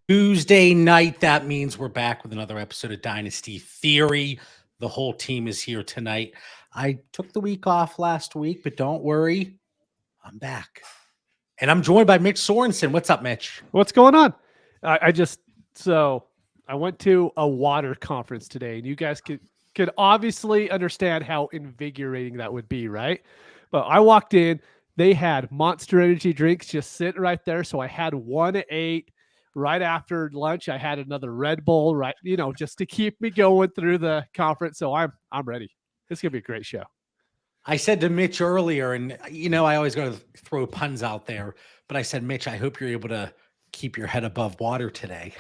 Tuesday night. That means we're back with another episode of Dynasty Theory. The whole team is here tonight. I took the week off last week, but don't worry, I'm back. And I'm joined by Mitch Sorensen. What's up, Mitch? What's going on? I went to a water conference today, and you guys could obviously understand how invigorating that would be, right? But I walked in, they had Monster Energy drinks just sitting right there. So I had one at 8. Right after lunch, I had another Red Bull, right? Just to keep me going through the conference. So I'm ready. It's gonna be a great show. I said to Mitch earlier, and I always go to throw puns out there, but I said, Mitch, I hope you're able to keep your head above water today.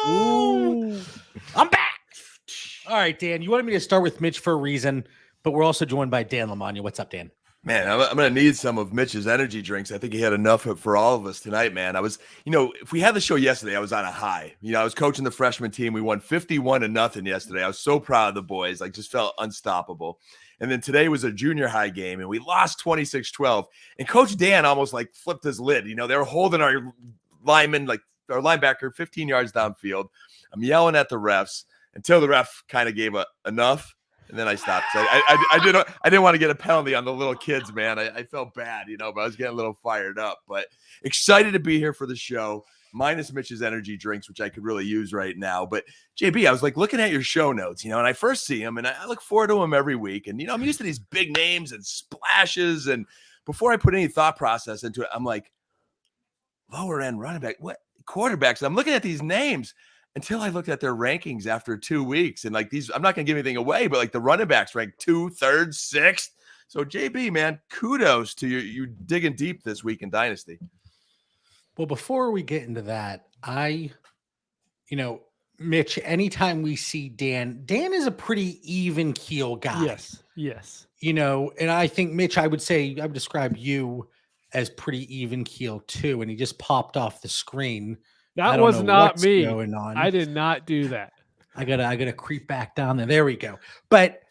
Ooh, I'm back. All right, Dan, you wanted me to start with Mitch for a reason, but we're also joined by Dan Lamagna. What's up, Dan? Man, I'm going to need some of Mitch's energy drinks. I think he had enough for all of us tonight, man. I was, if we had the show yesterday, I was on a high. I was coaching the freshman team. We won 51-0 yesterday. I was so proud of the boys. Just felt unstoppable. And then today was a junior high game, and we lost 26-12. And Coach Dan almost flipped his lid. They were holding our lineman, our linebacker, 15 yards downfield. I'm yelling at the refs until the ref kind of gave enough. And then I stopped. So I didn't want to get a penalty on the little kids, man. I felt bad, but I was getting a little fired up. But excited to be here for the show, minus Mitch's energy drinks, which I could really use right now. But JB, I was looking at your show notes, and I first see them, and I look forward to them every week. And I'm used to these big names and splashes. And before I put any thought process into it, I'm like, lower end running back, what quarterbacks? I'm looking at these names. Until I looked at their rankings after 2 weeks, and these, I'm not going to give anything away, but the running backs ranked 2, 3rd, 6th. So JB, man, kudos to you digging deep this week in Dynasty. Well, before we get into that, Mitch, anytime we see Dan is a pretty even keel guy. Yes. And I think Mitch, I would describe you as pretty even keel too. And he just popped off the screen. That was not me. Going on. I did not do that. I gotta creep back down there. There we go. But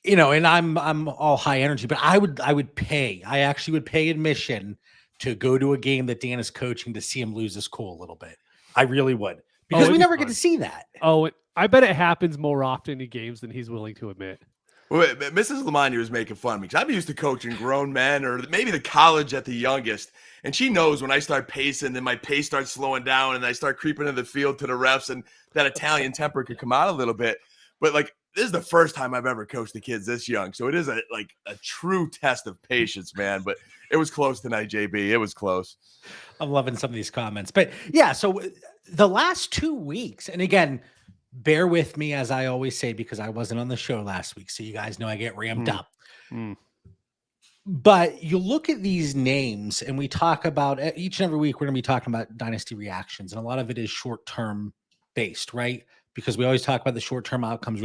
and I'm all high energy, but I would pay. I actually would pay admission to go to a game that Dan is coaching to see him lose his cool a little bit. I really would, because we never get to see that. I bet it happens more often in games than he's willing to admit. Well, Mrs. Lamagna was making fun of me because I'm used to coaching grown men or maybe the college at the youngest. And she knows when I start pacing, then my pace starts slowing down and I start creeping in the field to the refs, and that Italian temper could come out a little bit. But this is the first time I've ever coached the kids this young. So it is a true test of patience, man. But it was close tonight, JB. It was close. I'm loving some of these comments. But yeah, so the last 2 weeks, and again, bear with me, as I always say, because I wasn't on the show last week. So you guys know I get ramped up. But you look at these names, and we talk about each and every week, we're going to be talking about dynasty reactions. And a lot of it is short-term based, right? Because we always talk about the short-term outcomes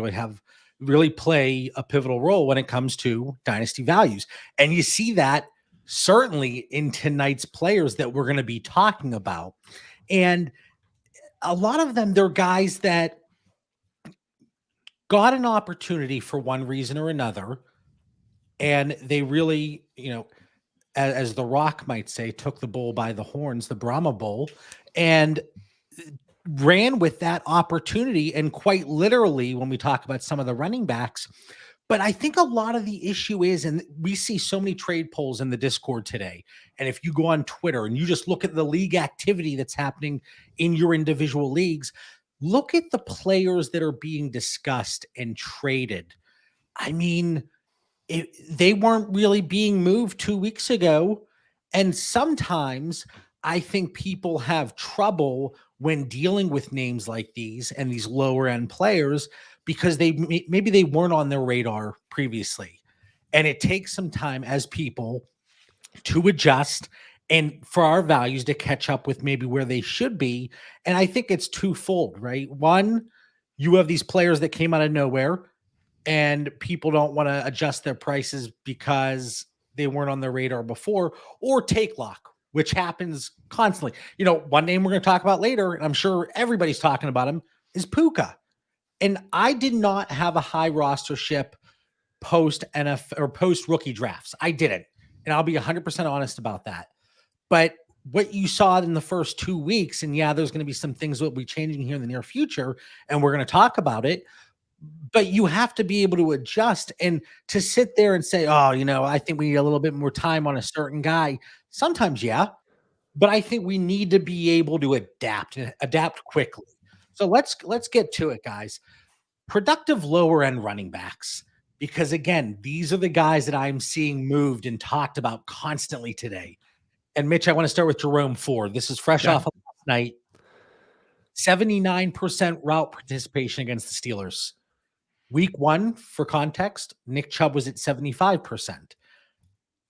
really play a pivotal role when it comes to dynasty values. And you see that certainly in tonight's players that we're going to be talking about. And a lot of them, they're guys that got an opportunity for one reason or another, and they really, as The Rock might say, took the bull by the horns, the Brahma bull, and ran with that opportunity. And quite literally, when we talk about some of the running backs, but I think a lot of the issue is, and we see so many trade polls in the Discord today, and if you go on Twitter and you just look at the league activity that's happening in your individual leagues, look at the players that are being discussed and traded. I mean, they weren't really being moved 2 weeks ago. And sometimes I think people have trouble when dealing with names like these and these lower end players because maybe they weren't on their radar previously. And it takes some time as people to adjust and for our values to catch up with maybe where they should be. And I think it's twofold, right? One, you have these players that came out of nowhere and people don't want to adjust their prices because they weren't on their radar before, or take lock, which happens constantly. One name we're going to talk about later, and I'm sure everybody's talking about him, is Puka. And I did not have a high rostership post NFL or post rookie drafts. I didn't. And I'll be 100% honest about that. But what you saw in the first 2 weeks, and yeah, there's going to be some things that will be changing here in the near future, and we're going to talk about it. But you have to be able to adjust, and to sit there and say, "Oh, I think we need a little bit more time on a certain guy." Sometimes, yeah, but I think we need to be able to adapt quickly. So let's get to it, guys. Productive lower end running backs, because again, these are the guys that I'm seeing moved and talked about constantly today. And Mitch, I want to start with Jerome Ford. This is fresh off of last night. 79% route participation against the Steelers. Week 1, for context, Nick Chubb was at 75%.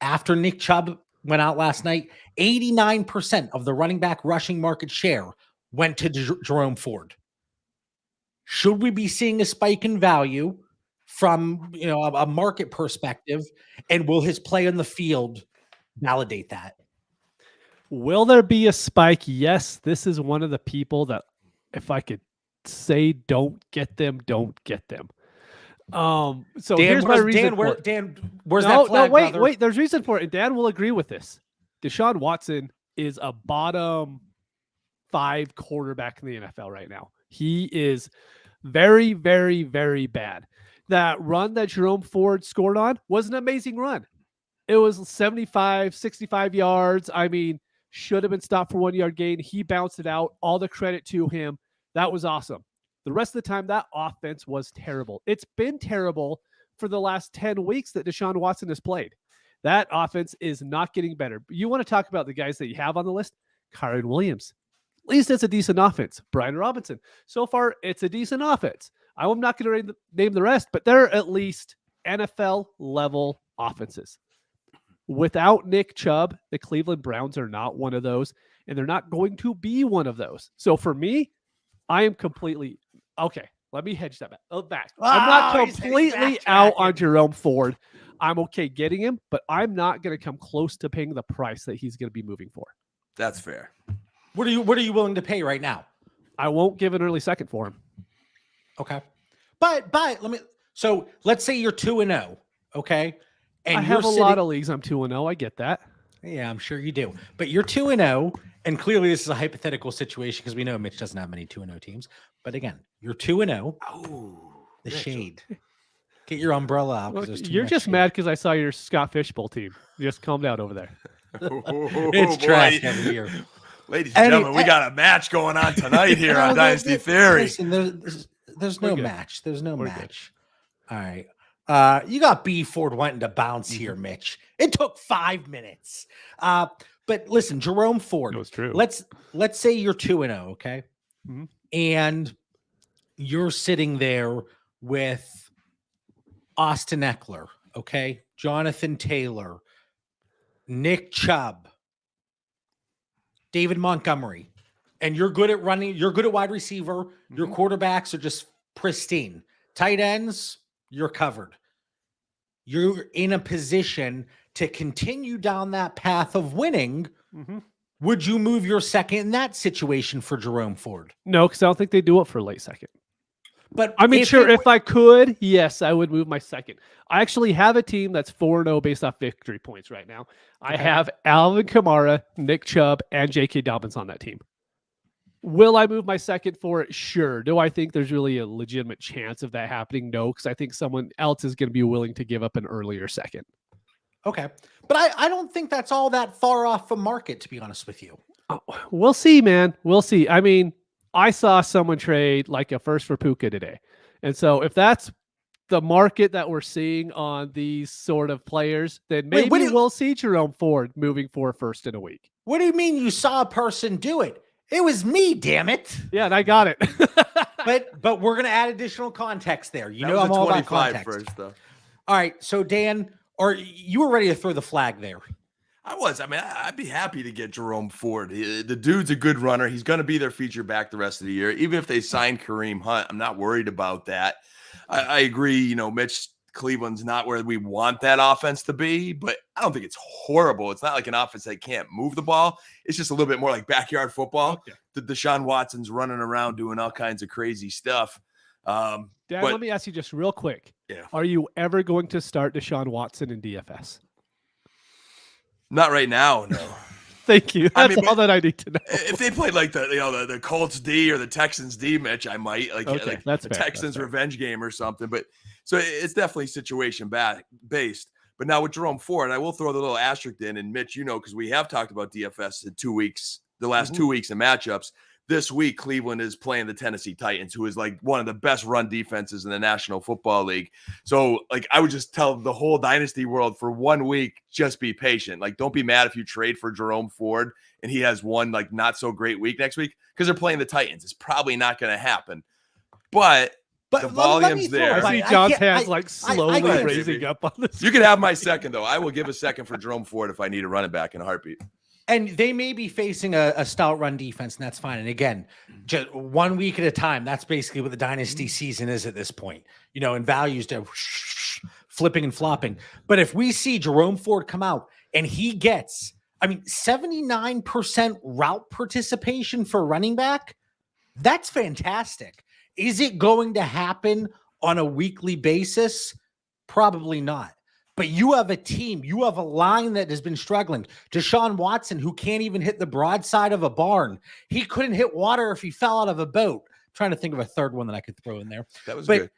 After Nick Chubb went out last night, 89% of the running back rushing market share went to Jerome Ford. Should we be seeing a spike in value from a market perspective? And will his play on the field validate that? Will there be a spike? Yes. This is one of the people that, if I could say, don't get them. So Dan, here's my reason. Where's that flag, wait, brother? there's reason for it. And Dan will agree with this. Deshaun Watson is a bottom 5 quarterback in the NFL right now. He is very, very, very bad. That run that Jerome Ford scored on was an amazing run. It was 75, 65 yards. I mean, should have been stopped for 1 yard gain. He bounced it out. All the credit to him. That was awesome. The rest of the time, that offense was terrible. It's been terrible for the last 10 weeks that Deshaun Watson has played. That offense is not getting better. You want to talk about the guys that you have on the list? Kyren Williams. At least it's a decent offense. Brian Robinson. So far, it's a decent offense. I'm not going to name the rest, but they're at least NFL-level offenses. Without Nick Chubb, the Cleveland Browns are not one of those, and they're not going to be one of those. So for me, I am completely okay. Let me hedge that back. I'm not completely out on Jerome Ford. I'm okay getting him, but I'm not going to come close to paying the price that he's going to be moving for. That's fair. What are you willing to pay right now? I won't give an early second for him. Okay. But let's say you're 2-0, okay? And I have a lot of leagues I'm 2-0. I get that. Yeah, I'm sure you do. But you're 2-0, and clearly this is a hypothetical situation because we know Mitch doesn't have many 2-0 teams. But again, you're 2-0. Oh, the shade. Get your umbrella out. Well, you're just mad because I saw your Scott Fishbowl team. Just calm down over there. It's trash every year. Ladies and gentlemen, we got a match going on tonight here on Dynasty Theory. Listen, there's no match. There's no match. Good. All right. You got B Ford wanting to bounce here, Mitch. It took 5 minutes. But listen, Jerome Ford. It was true. Let's say you're 2-0, okay? Mm-hmm. And you're sitting there with Austin Eckler, okay? Jonathan Taylor, Nick Chubb, David Montgomery, and you're good at running, you're good at wide receiver, your quarterbacks are just pristine. Tight ends, you're covered. You're in a position to continue down that path of winning. Mm-hmm. Would you move your second in that situation for Jerome Ford? No, because I don't think they do it for a late second. But I mean, if I could, yes, I would move my second. I actually have a team that's 4-0 based off victory points right now. I have Alvin Kamara, Nick Chubb, and J.K. Dobbins on that team. Will I move my second for it? Sure. Do I think there's really a legitimate chance of that happening? No, because I think someone else is going to be willing to give up an earlier second. Okay. But I don't think that's all that far off the market, to be honest with you. Oh, we'll see, man. We'll see. I mean, I saw someone trade like a first for Puka today. And so if that's the market that we're seeing on these sort of players, then maybe we'll see Jerome Ford moving for a first in a week. What do you mean you saw a person do it? It was me, damn it. Yeah, and I got it. but we're going to add additional context there. You that know was I'm a all about 25 context. first, though. All right, so Dan, or you were ready to throw the flag there. I was. I mean, I'd be happy to get Jerome Ford. The dude's a good runner. He's going to be their feature back the rest of the year. Even if they sign Kareem Hunt, I'm not worried about that. I agree. You know, Mitch, Cleveland's not where we want that offense to be, but I don't think it's horrible. It's not like an offense that can't move the ball. It's just a little bit more like backyard football. Okay. The Deshaun Watson's running around doing all kinds of crazy stuff. Dad, let me ask you just real quick. Yeah. Are you ever going to start Deshaun Watson in DFS? Not right now, no. Thank you. I That's mean, all that I need to know. If they played like the Colts D or the Texans D, Mitch, I might Okay, like that's the fair, Texans that's fair. revenge game or something. But so it's definitely situation based. But now with Jerome Ford, I will throw the little asterisk in. And Mitch, because we have talked about DFS in 2 weeks, the last 2 weeks in matchups. This week, Cleveland is playing the Tennessee Titans, who is like one of the best run defenses in the National Football League. So, like, I would just tell the whole dynasty world for 1 week, just be patient. Like, don't be mad if you trade for Jerome Ford and he has one like not so great week next week because they're playing the Titans. It's probably not going to happen, but the volume's there. I see John's hands like slowly raising up on this. You can have my second though. I will give a second for Jerome Ford if I need a running back in a heartbeat. And they may be facing a stout run defense, and that's fine. And again, just 1 week at a time. That's basically what the dynasty season is at this point. And values to flipping and flopping. But if we see Jerome Ford come out and he gets, 79% route participation for running back, that's fantastic. Is it going to happen on a weekly basis? Probably not. But you have a team, you have a line that has been struggling. Deshaun Watson, who can't even hit the broadside of a barn. He couldn't hit water if he fell out of a boat. I'm trying to think of a third one that I could throw in there. That was good.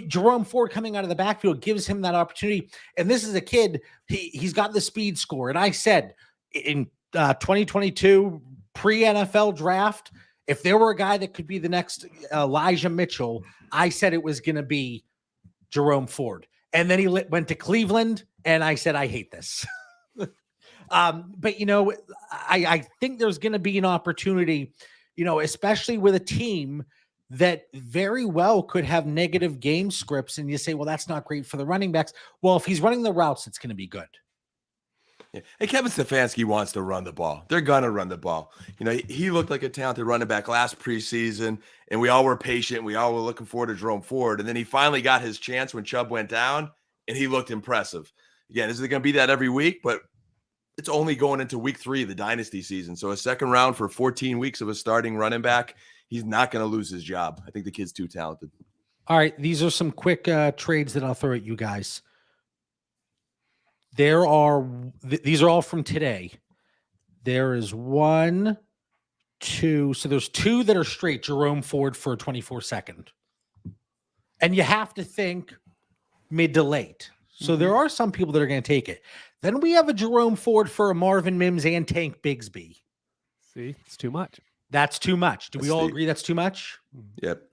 Jerome Ford coming out of the backfield gives him that opportunity. And this is a kid, he's got the speed score. And I said in 2022 pre-NFL draft, if there were a guy that could be the next Elijah Mitchell, I said it was going to be Jerome Ford. And then he went to Cleveland, and I said, I hate this. But, I think there's going to be an opportunity, especially with a team that very well could have negative game scripts. And you say, well, that's not great for the running backs. Well, if he's running the routes, it's going to be good. Yeah. And Kevin Stefanski wants to run the ball. They're going to run the ball. He looked like a talented running back last preseason, and we all were patient. We all were looking forward to Jerome Ford. And then he finally got his chance when Chubb went down, and he looked impressive. Again, is it going to be that every week? But it's only going into week 3 of the dynasty season. So a second round for 14 weeks of a starting running back, he's not going to lose his job. I think the kid's too talented. All right, these are some quick trades that I'll throw at you guys. These are all from today. There is 1, 2. So there's 2 that are straight Jerome Ford for a 24-second. And you have to think mid to late. So there are some people that are going to take it. Then we have a Jerome Ford for a Marvin Mims and Tank Bigsby. See, it's too much. That's too much. Do we all agree that's too much? Yep.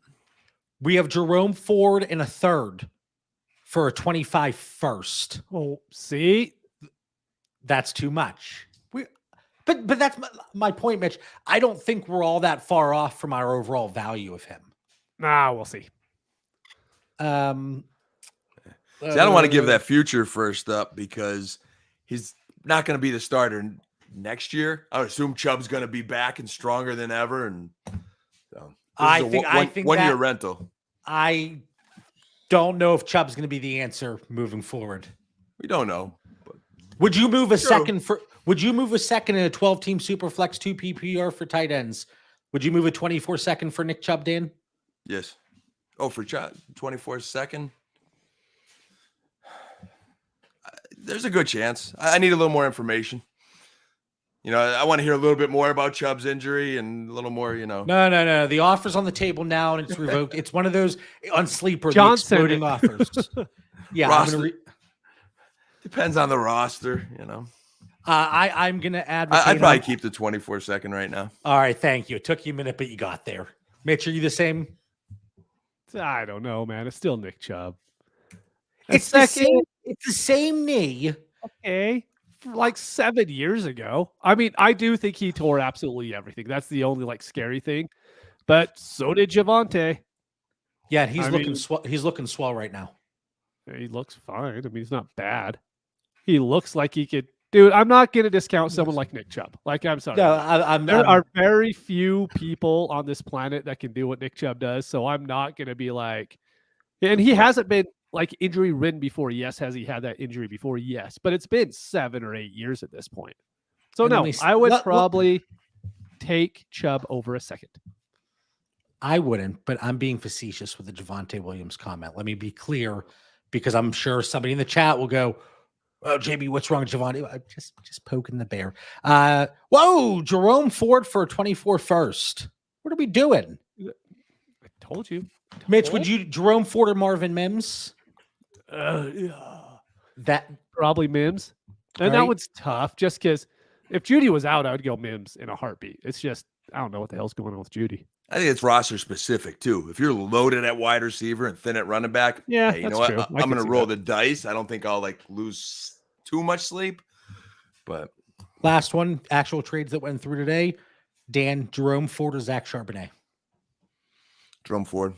We have Jerome Ford in a third for a 25 first. Oh, see, that's too much. But that's my point, Mitch. I don't think we're all that far off from our overall value of him. Nah, we'll see. See, I don't want to give that future first up because he's not going to be the starter next year. I would assume Chubb's going to be back and stronger than ever. And so I think one year rental. I don't know if Chubb's going to be the answer moving forward. We don't know. But would you move a second in a 12-team Superflex 2 PPR for tight ends? Would you move a 24-second for Nick Chubb, Dan? Yes. Oh, for Chubb, 24-second? There's a good chance. I need a little more information. I want to hear a little bit more about Chubb's injury and a little more, No. The offer's on the table now, and it's revoked. It's one of those on Sleeper, John the exploding offers. Yeah. Depends on the roster, I'm going to advocate. I'd probably keep the 24-second right now. All right, thank you. It took you a minute, but you got there. Mitch, are you the same? I don't know, man. It's still Nick Chubb. It's the same knee. Okay. Like 7 years ago. I do think he tore absolutely everything. That's the only scary thing. But so did Javonte. Yeah, he's looking swell right now. He looks fine. He's not bad. He looks like he could. Dude, I'm not going to discount someone like Nick Chubb. I'm sorry. No, there are very few people on this planet that can do what Nick Chubb does. So I'm not going to be and he hasn't been injury ridden before. Yes. Has he had that injury before? Yes. But it's been 7 or 8 years at this point. So no, I would probably take Chubb over a second. I wouldn't, but I'm being facetious with the Javonte Williams comment. Let me be clear, because I'm sure somebody in the chat will go, Oh, JB, what's wrong with Giovanni? I'm just poking the bear. Whoa, Jerome Ford for a 24 first. What are we doing? I told you. Mitch, would you Jerome Ford or Marvin Mims? That Probably Mims. And that one's tough just because if Judy was out, I would go Mims in a heartbeat. It's just, I don't know what the hell's going on with Judy. I think it's roster specific too. If you're loaded at wide receiver and thin at running back, yeah, hey, you know that's what? true. I'm going to roll the dice. I don't think I'll like lose too much sleep. But last one, actual trades that went through today. Dan, Jerome Ford or Zach Charbonnet? Jerome Ford.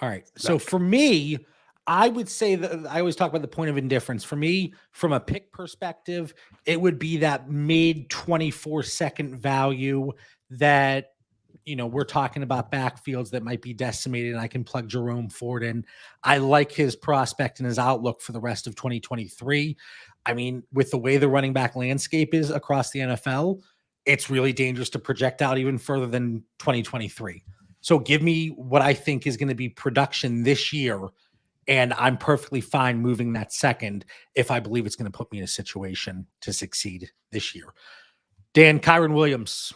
All right. So for me, I would say that I always talk about the point of indifference. For me, from a pick perspective, it would be that mid 24-second value that, you know, we're talking about backfields that might be decimated, and I can plug Jerome Ford in. I like his prospect and his outlook for the rest of 2023. I mean, with the way the running back landscape is across the NFL, it's really dangerous to project out even further than 2023. So give me what I think is going to be production this year, and I'm perfectly fine moving that second if I believe it's going to put me in a situation to succeed this year. Dan, Kyron Williams.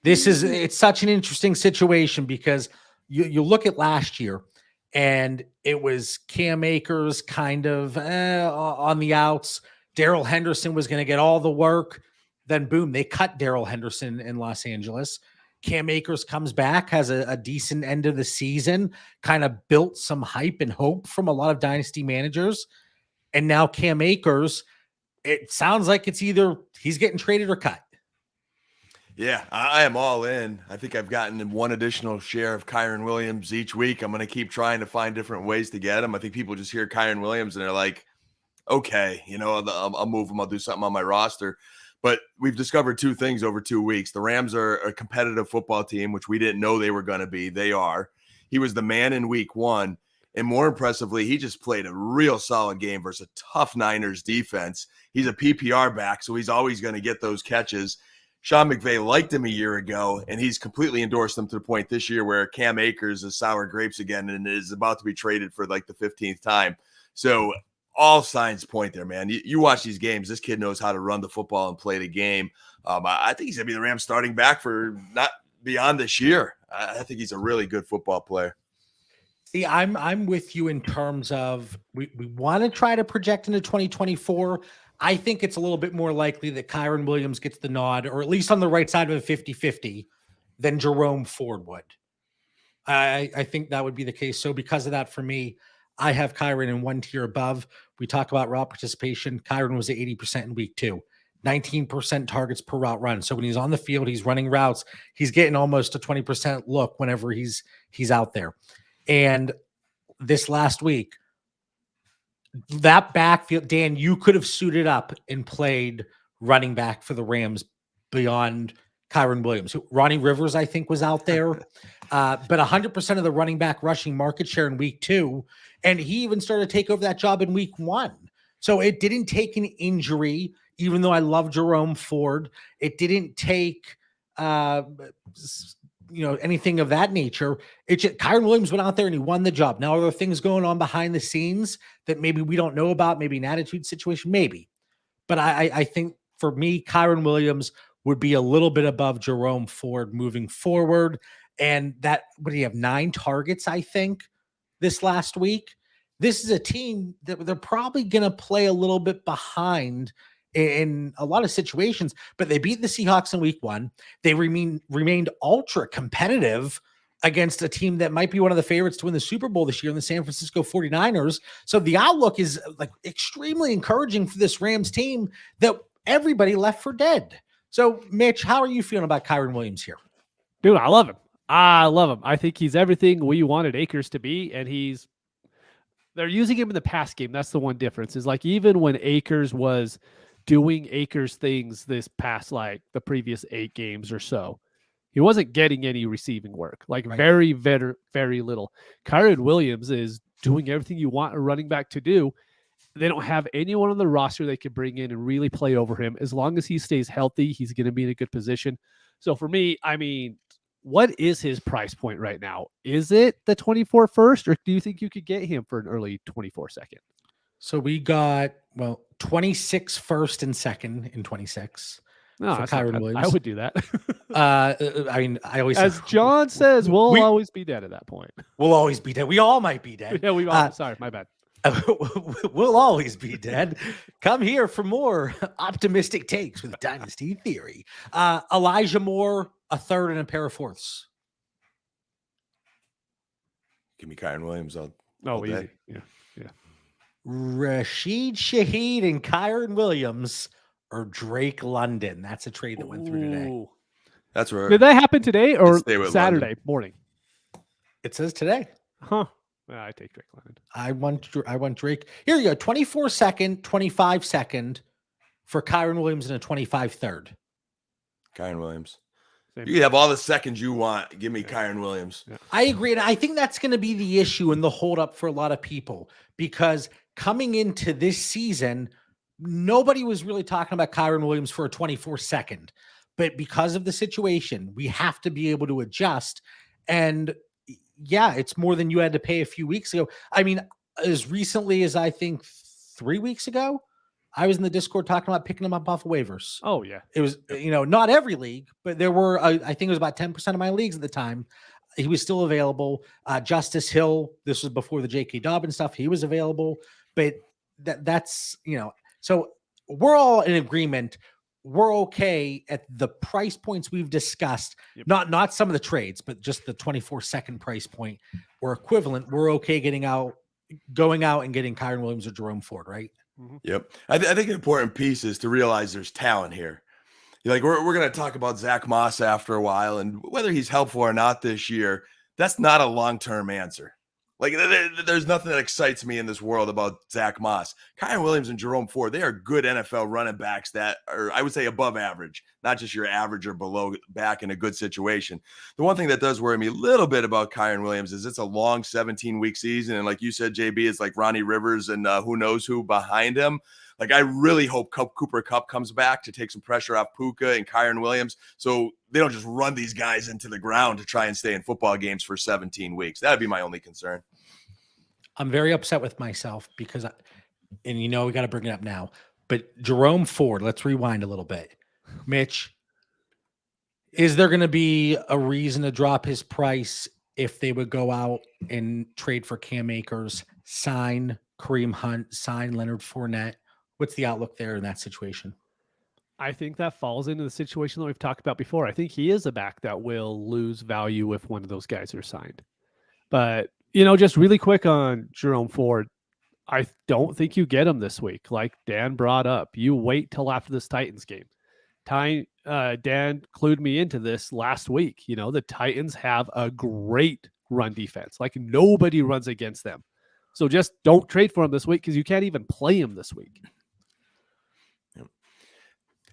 It's such an interesting situation because you look at last year and it was Cam Akers kind of on the outs. Darrell Henderson was going to get all the work. Then boom, they cut Darrell Henderson in Los Angeles. Cam Akers comes back, has a decent end of the season, kind of built some hype and hope from a lot of dynasty managers. And now Cam Akers, it sounds like it's either he's getting traded or cut. Yeah, I am all in. I think I've gotten one additional share of Kyron Williams each week. I'm going to keep trying to find different ways to get him. I think people just hear Kyron Williams and they're like, okay, you know, I'll move him. I'll do something on my roster. But we've discovered two things over 2 weeks. The Rams are a competitive football team, which we didn't know they were going to be. They are. He was the man in week 1. And more impressively, he just played a real solid game versus a tough Niners defense. He's a PPR back, so he's always going to get those catches. Sean McVay liked him a year ago, and he's completely endorsed him to the point this year where Cam Akers is sour grapes again and is about to be traded for like the 15th time. So all signs point there, man. You watch these games. This kid knows how to run the football and play the game. I think he's going to be the Rams starting back for not beyond this year. I think he's a really good football player. See, I'm with you in terms of we want to try to project into 2024. I think it's a little bit more likely that Kyron Williams gets the nod, or at least on the right side of a 50-50, than Jerome Ford would. I think that would be the case. So because of that, for me, I have Kyron in one tier above. We talk about route participation. Kyron was at 80% in week 2, 19% targets per route run. So when he's on the field, he's running routes. He's getting almost a 20% look whenever he's out there. And this last week, that backfield, Dan, you could have suited up and played running back for the Rams beyond Kyron Williams. Ronnie Rivers, I think, was out there, but 100% of the running back rushing market share in week 2. And he even started to take over that job in week 1. So it didn't take an injury, even though I love Jerome Ford. It didn't take, anything of that nature. It's just Kyron Williams went out there and he won the job. Now, are there things going on behind the scenes that maybe we don't know about? Maybe an attitude situation, maybe. But I think for me, Kyron Williams would be a little bit above Jerome Ford moving forward. And that, what do you have, 9 targets, I think, this last week? This is a team that they're probably going to play a little bit behind in a lot of situations, but they beat the Seahawks in week 1. They remained ultra competitive against a team that might be one of the favorites to win the Super Bowl this year in the San Francisco 49ers. So the outlook is like extremely encouraging for this Rams team that everybody left for dead. So Mitch, how are you feeling about Kyron Williams here? Dude, I love him. I love him. I think he's everything we wanted Akers to be, and they're using him in the pass game. That's the one difference, is like even when Akers was doing Akers things this past, like the previous 8 games or so, he wasn't getting any receiving work, like right. very, very, very little. Kyron Williams is doing everything you want a running back to do. They don't have anyone on the roster they could bring in and really play over him. As long as he stays healthy, he's going to be in a good position. So for me, I mean, what is his price point right now? Is it the 24 first, or do you think you could get him for an early 24 second? So we got 26 first and second in 26 No, for that's not Kyron bad. I Williams. would do that. I mean, I always As John says, we'll always be dead at that point. we'll always be dead. We all might be dead. Yeah, we all. Sorry, my bad. We'll always be dead. Come here for more optimistic takes with Dynasty Theory. Elijah Moore, a third and a pair of fourths. Give me Kyron Williams. All Oh, day. easy. Yeah. Rashid Shaheed and Kyron Williams or Drake London. That's a trade that went through today. Ooh. That's where. Did that happen today or Stay with Saturday London. morning? It says today. Huh. Well, I take Drake London. I want Drake. Here you go. 24 second, 25 second for Kyron Williams and a 25 third. Kyron Williams. Same. You can have all the seconds you want. Give me Kyron Williams. Yeah. I agree. And I think that's going to be the issue and the holdup for a lot of people because coming into this season, nobody was really talking about Kyron Williams for a 24 second. But because of the situation, we have to be able to adjust. And yeah, it's more than you had to pay a few weeks ago. I mean, as recently as I think 3 weeks ago, I was in the Discord talking about picking him up off of waivers. Oh, yeah. It was, not every league, but there were, I think it was about 10% of my leagues at the time. He was still available. Justice Hill, this was before the J.K. Dobbins stuff. He was available, but that's, so we're all in agreement. We're okay at the price points we've discussed, Yep. not some of the trades, but just the 24-second price point or equivalent. We're okay going out and getting Kyron Williams or Jerome Ford, right? Mm-hmm. Yep. I think an important piece is to realize there's talent here. Like we're going to talk about Zach Moss after a while, and whether he's helpful or not this year, that's not a long-term answer. Like there's nothing that excites me in this world about Zach Moss. Kyron Williams and Jerome Ford, they are good NFL running backs that are, I would say, above average, not just your average or below back in a good situation. The one thing that does worry me a little bit about Kyron Williams is it's a long 17-week season. And like you said, JB, it's like Ronnie Rivers and who knows who behind him. Like, I really hope Cooper Kupp comes back to take some pressure off Puka and Kyron Williams so they don't just run these guys into the ground to try and stay in football games for 17 weeks. That would be my only concern. I'm very upset with myself because, we got to bring it up now, but Jerome Ford, let's rewind a little bit. Mitch, is there going to be a reason to drop his price if they would go out and trade for Cam Akers, sign Kareem Hunt, sign Leonard Fournette? What's the outlook there in that situation? I think that falls into the situation that we've talked about before. I think he is a back that will lose value if one of those guys are signed. But, just really quick on Jerome Ford, I don't think you get him this week. Like Dan brought up, you wait till after this Titans game. Dan clued me into this last week. The Titans have a great run defense. Like nobody runs against them. So just don't trade for him this week because you can't even play him this week.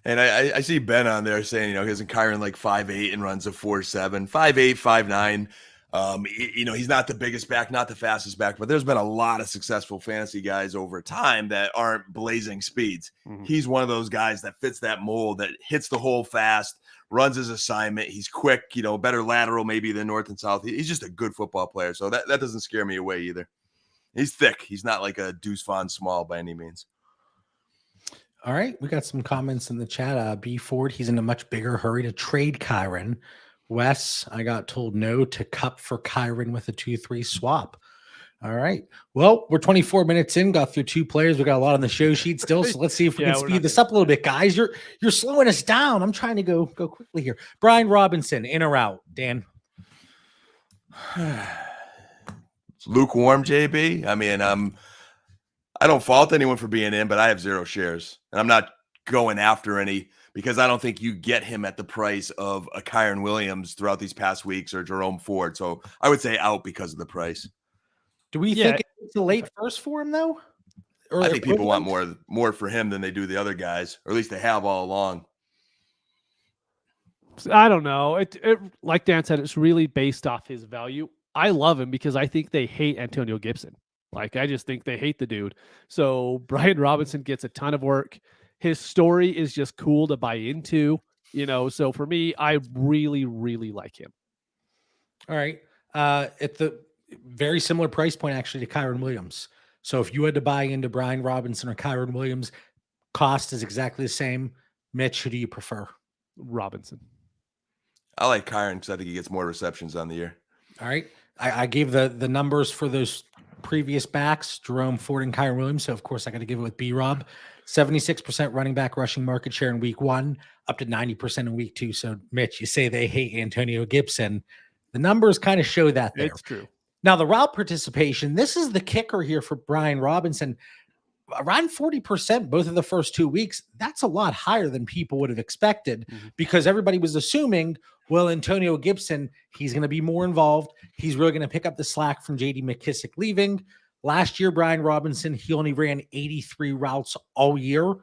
And I see Ben on there saying, isn't Kyron like 5'8" and runs a 4.7, 5'8", 5'9". He's not the biggest back, not the fastest back, but there's been a lot of successful fantasy guys over time that aren't blazing speeds. Mm-hmm. He's one of those guys that fits that mold, that hits the hole fast, runs his assignment. He's quick, better lateral maybe than north and south. He's just a good football player. So that doesn't scare me away either. He's thick. He's not like a Deuce Vaughn small by any means. All right. We got some comments in the chat. B Ford, he's in a much bigger hurry to trade Kyron. Wes, I got told no to Cup for Kyron with a 2-3 swap. All right. Well, we're 24 minutes in, got through two players. We got a lot on the show sheet still. So let's see if we can speed this up a little bit, guys. You're slowing us down. I'm trying to go quickly here. Brian Robinson, in or out? Dan. It's lukewarm, JB. I mean, I don't fault anyone for being in, but I have 0 shares. And I'm not going after any because I don't think you get him at the price of a Kyron Williams throughout these past weeks or Jerome Ford. So I would say out because of the price. Do we think it's a late first for him, though? Or I think people want more for him than they do the other guys, or at least they have all along. I don't know. It like Dan said, it's really based off his value. I love him because I think they hate Antonio Gibson. Like, I just think they hate the dude. So Brian Robinson gets a ton of work. His story is just cool to buy into, So for me, I really, really like him. All right. At the very similar price point, actually, to Kyron Williams. So if you had to buy into Brian Robinson or Kyron Williams, cost is exactly the same. Mitch, who do you prefer? Robinson. I like Kyron because I think he gets more receptions on the year. All right. I gave the numbers for those previous backs, Jerome Ford and Kyron Williams. So, of course, I got to give it with B-Rob. 76% running back rushing market share in week 1, up to 90% in week 2. So, Mitch, you say they hate Antonio Gibson. The numbers kind of show that there. It's true. Now, the route participation, this is the kicker here for Brian Robinson. Around 40% both of the first 2 weeks. That's a lot higher than people would have expected because everybody was assuming, well, Antonio Gibson, he's going to be more involved. He's really going to pick up the slack from J.D. McKissick leaving. Last year, Brian Robinson, he only ran 83 routes all year.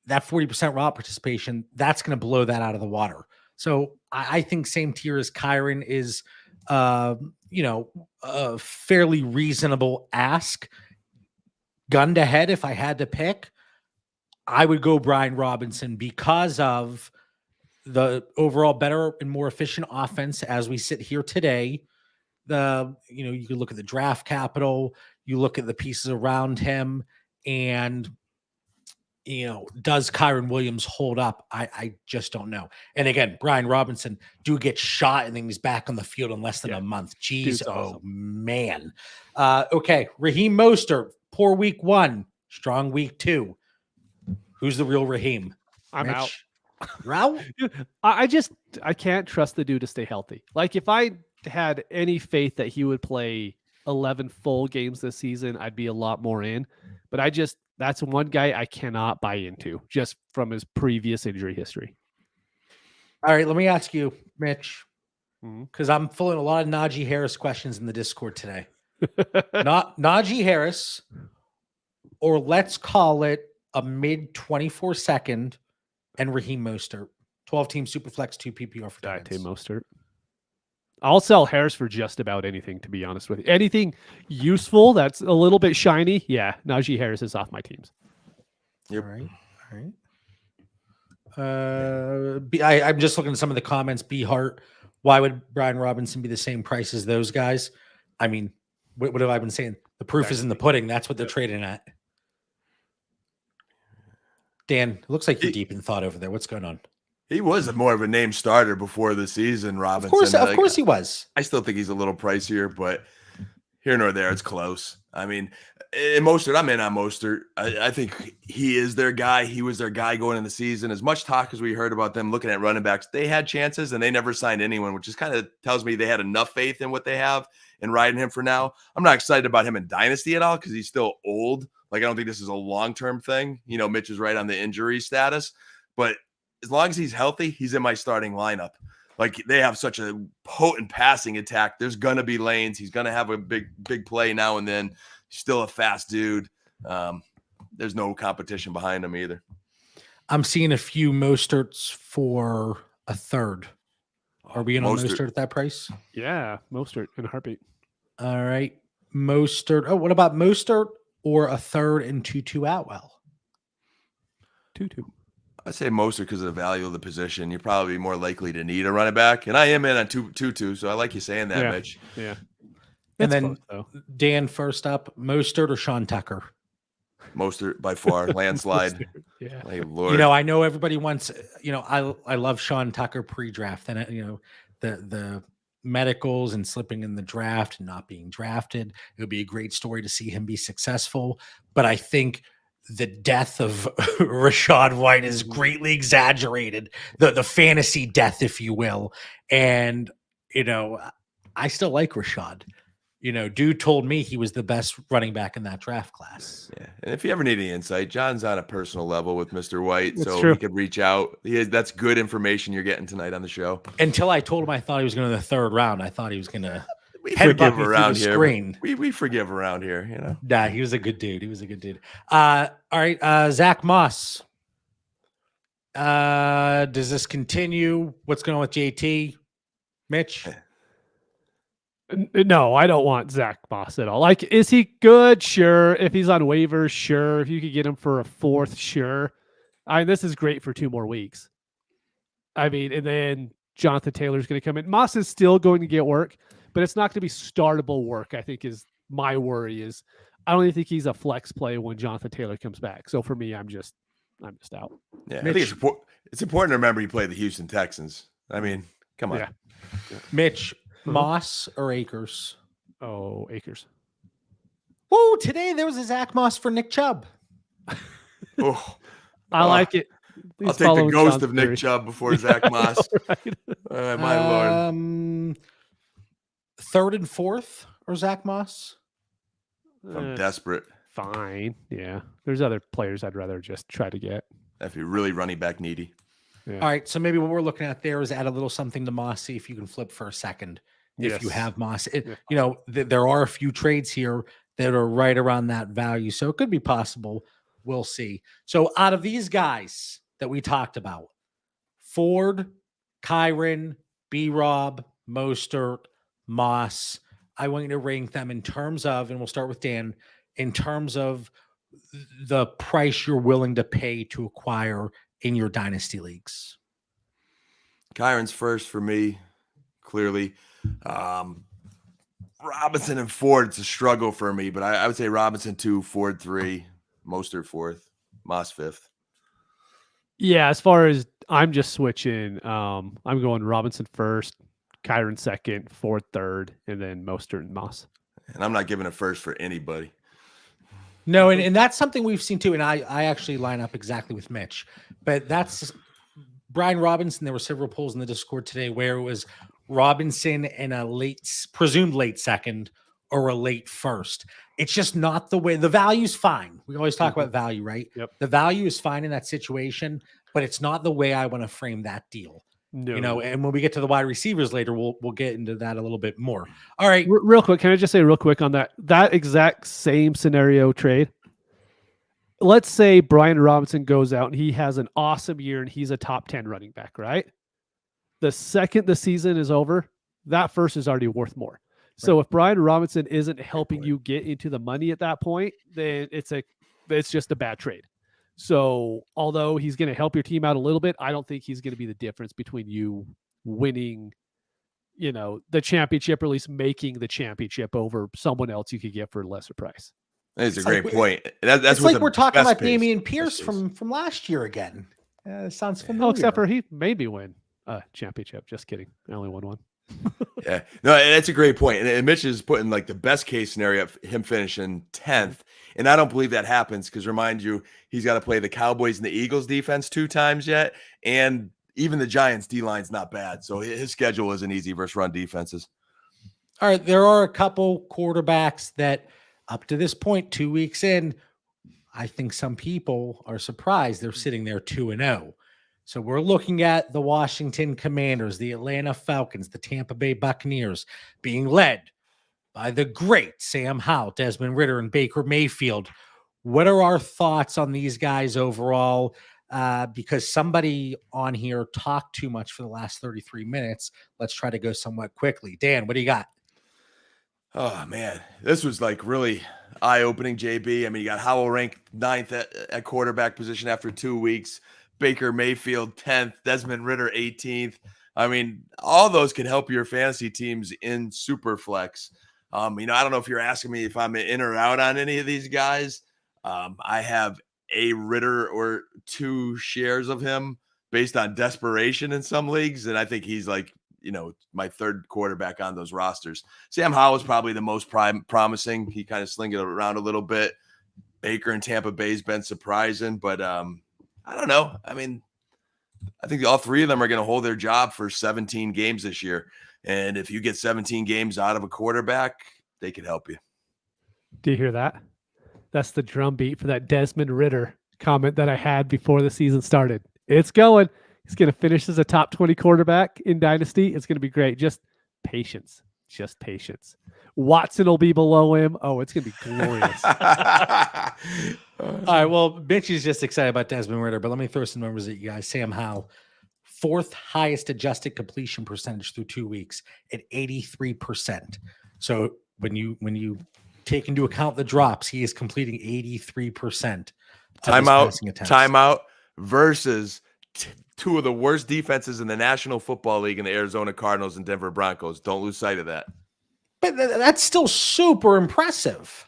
That 40% route participation, that's going to blow that out of the water. So I think same tier as Kyron is, a fairly reasonable ask. Gun to head, if I had to pick, I would go Brian Robinson because of the overall better and more efficient offense as we sit here today. You can look at the draft capital, you look at the pieces around him, and does Kyron Williams hold up? I just don't know. And again, Brian Robinson do get shot and then he's back on the field in less than a month. Jeez, Dude's awesome. Oh man. Okay, Raheem Mostert, poor week 1, strong week 2. Who's the real Raheem? I'm Mitch? out. You're out? I can't trust the dude to stay healthy. Like if I had any faith that he would play 11 full games this season, I'd be a lot more in. But that's one guy I cannot buy into just from his previous injury history. All right, let me ask you, Mitch, because I'm pulling a lot of Najee Harris questions in the Discord today. Not Najee Harris, or let's call it a mid 24 second and Raheem Mostert. 12-team Superflex, 2 PPR for Dynasty Titans. Mostert. I'll sell Harris for just about anything, to be honest with you. Anything useful that's a little bit shiny, yeah, Najee Harris is off my teams. Yep. All right. I'm just looking at some of the comments. B Hart, why would Brian Robinson be the same price as those guys? I mean, what have I been saying? The proof is in the pudding. That's what they're trading at. Dan, it looks like you're deep in thought over there. What's going on? He was more of a name starter before the season, Robinson. Of course he was. I still think he's a little pricier, but here nor there, it's close. I mean, in Mostert, I'm in on Mostert. I think he is their guy. He was their guy going in the season. As much talk as we heard about them looking at running backs, they had chances and they never signed anyone, which just kind of tells me they had enough faith in what they have and riding him for now. I'm not excited about him in Dynasty at all because he's still old. Like, I don't think this is a long-term thing. Mitch is right on the injury status, but as long as he's healthy, he's in my starting lineup. Like, they have such a potent passing attack. There's going to be lanes. He's going to have a big play now and then. He's still a fast dude. There's no competition behind him either. I'm seeing a few Mosterts for a third. Are we in on Mostert at that price? Yeah, Mostert in a heartbeat. All right. Mostert. Oh, what about Mostert or a third and Tutu Atwell? Tutu. I'd say Mostert because of the value of the position. You're probably more likely to need a running back. And I am in on Tutu, so I like you saying that, Mitch. Yeah. And then Dan, first up, Mostert or Sean Tucker? Mostert by far, landslide. Yeah. Like, Lord. I know everybody wants, I love Sean Tucker pre-draft and, the medicals and slipping in the draft and not being drafted. It would be a great story to see him be successful. But I think the death of Rachaad White is greatly exaggerated, the fantasy death, if you will. And, I still like Rachaad. Dude told me he was the best running back in that draft class. Yeah. And if you ever need any insight, John's on a personal level with Mr. White, so true. he could reach out. That's good information you're getting tonight on the show. Until I told him I thought he was going to the third round. I thought he was going to we forgive around here. Screen. We forgive around here, Nah, he was a good dude. All right, Zach Moss. Does this continue? What's going on with JT? Mitch? No, I don't want Zach Moss at all. Like, is he good? Sure. If he's on waivers, sure. If you could get him for a fourth, sure. This is great for 2 more weeks. And then Jonathan Taylor's going to come in. Moss is still going to get work, but it's not going to be startable work, I think, is my worry. I don't even think he's a flex play when Jonathan Taylor comes back. So for me, I'm just out. Yeah, Mitch, I think it's important to remember he played the Houston Texans. I mean, come on. Yeah. Mitch, Moss or Akers? Oh, Akers. Whoa, today there was a Zach Moss for Nick Chubb. Oh, I like it. I'll He's take the following ghost Sean's of Nick theory. Chubb before Zach Moss. Right. My Lord. Third and fourth or Zach Moss? I'm desperate. Fine. Yeah. There's other players I'd rather just try to get. If you're really running back needy. Yeah. All right, so maybe what we're looking at there is add a little something to Moss, see if you can flip for a second. If you Yes. have Moss, Yeah. you know, there are a few trades here that are right around that value, so it could be possible. We'll see. So out of these guys that we talked about, Ford, Kyron, B-Rob, Mostert, Moss, I want you to rank them in terms of, and we'll start with Dan, in terms of the price you're willing to pay to acquire in your dynasty leagues. Kyron's first for me, clearly. Robinson and Ford, it's a struggle for me, but I would say Robinson 2, Ford 3, Mostert 4th, Moss 5th. Yeah, as far as I'm just switching, I'm going Robinson first, Kyron second, Ford third, and then Mostert and Moss. And I'm not giving a first for anybody. No, and that's something we've seen too. And I actually line up exactly with Mitch, but that's Brian Robinson. There were several polls in the Discord today where it was Robinson in a presumed late second or a late first. It's just not the way. The value's fine. We always talk about value, right? Yep. The value is fine in that situation, but it's not the way I want to frame that deal. No. You know, and when we get to the wide receivers later, we'll get into that a little bit more. All right. Real quick, can I just say real quick on that exact same scenario trade? Let's say Brian Robinson goes out and he has an awesome year and he's a top 10 running back, right? The second the season is over, that first is already worth more. So if Brian Robinson isn't helping you get into the money at that point, then it's just a bad trade. So although he's going to help your team out a little bit, I don't think he's going to be the difference between you winning, you know, the championship, or at least making the championship over someone else you could get for a lesser price. That's a It's great like point. That's like we're talking about best pace. Damian Pierce Best from last year again. Sounds familiar. Oh, except for he maybe win a championship. Just kidding. I only won one. Yeah, no, that's a great point. And Mitch is putting like the best case scenario of him finishing 10th. And I don't believe that happens because remind you, he's got to play the Cowboys and the Eagles defense 2 times yet. And even the Giants D-line's not bad. So his schedule isn't easy versus run defenses. All right. There are a couple quarterbacks that up to this point, 2 weeks in, I think some people are surprised they're sitting there 2-0. So we're looking at the Washington Commanders, the Atlanta Falcons, the Tampa Bay Buccaneers being led by the great Sam Howell, Desmond Ridder, and Baker Mayfield. What are our thoughts on these guys overall? Because somebody on here talked too much for the last 33 minutes. Let's try to go somewhat quickly. Dan, what do you got? Oh, man. This was like really eye-opening, JB. I mean, you got Howell ranked 9th at quarterback position after 2 weeks. Baker Mayfield 10th, Desmond Ridder 18th. I mean, all those can help your fantasy teams in super flex. I don't know if you're asking me if I'm in or out on any of these guys. I have a Ridder or 2 shares of him based on desperation in some leagues. And I think he's like, my 3rd quarterback on those rosters. Sam Howell is probably the most promising. He kind of sling it around a little bit. Baker in Tampa Bay has been surprising, but I don't know. I mean, I think all 3 of them are going to hold their job for 17 games this year. And if you get 17 games out of a quarterback, they can help you. Do you hear that? That's the drum beat for that Desmond Ridder comment that I had before the season started. It's going. He's going to finish as a top 20 quarterback in Dynasty. It's going to be great. Just patience. Just patience. Watson will be below him. Oh, it's going to be glorious. All right. Well, Mitch is just excited about Desmond Ridder, but let me throw some numbers at you guys. Sam Howell, 4th highest adjusted completion percentage through 2 weeks at 83%. So when you take into account the drops, he is completing 83%. Timeout versus 2 of the worst defenses in the National Football League in the Arizona Cardinals and Denver Broncos. Don't lose sight of that. But that's still super impressive.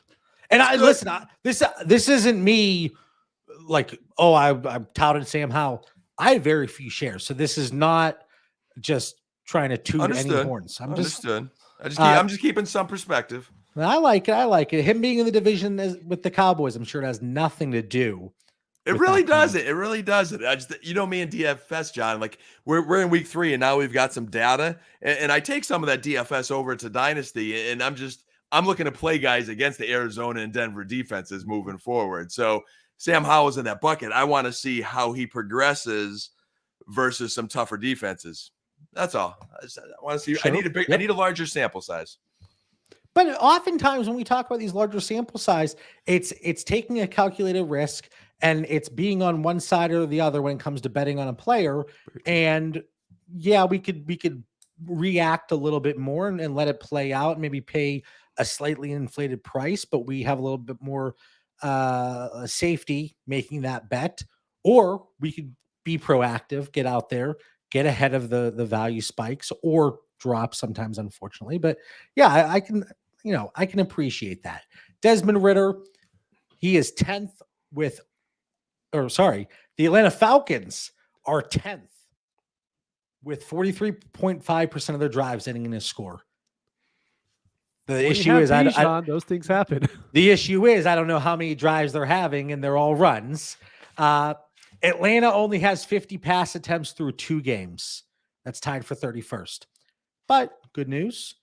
And this isn't me like, oh, I'm touted Sam Howell. I have very few shares, so this is not just trying to toot any horns. I'm just keeping some perspective. I like it. Him being in the division with the Cowboys, I'm sure it has nothing to do. It really doesn't. It really doesn't. I just, me and DFS, John, like we're in week 3 and now we've got some data, and I take some of that DFS over to Dynasty, and I'm looking to play guys against the Arizona and Denver defenses moving forward. So Sam Howell's in that bucket. I want to see how he progresses versus some tougher defenses. That's all. I want to see. Sure. I need a larger sample size. But oftentimes when we talk about these larger sample size, it's taking a calculated risk, and it's being on one side or the other when it comes to betting on a player. And yeah, we could react a little bit more and let it play out, and maybe pay a slightly inflated price, but we have a little bit more safety making that bet. Or we could be proactive, get out there, get ahead of the value spikes or drop sometimes, unfortunately. But yeah, I can appreciate that. Desmond Ridder, he is 10th the Atlanta Falcons are 10th with 43.5% of their drives ending in a score. The issue is those things happen. The issue is I don't know how many drives they're having, and they're all runs. Atlanta only has 50 pass attempts through 2 games. That's tied for 31st. But good news,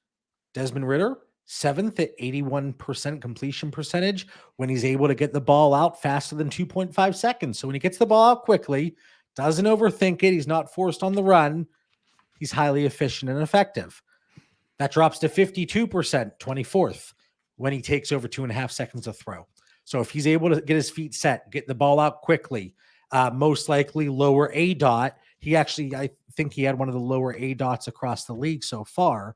Desmond Ridder, 7th at 81% completion percentage when he's able to get the ball out faster than 2.5 seconds. So when he gets the ball out quickly, doesn't overthink it, he's not forced on the run, he's highly efficient and effective. That drops to 52%, 24th, when he takes over 2.5 seconds to throw. So if he's able to get his feet set, get the ball out quickly, most likely lower ADOT. I think he had one of the lower ADOTs across the league so far.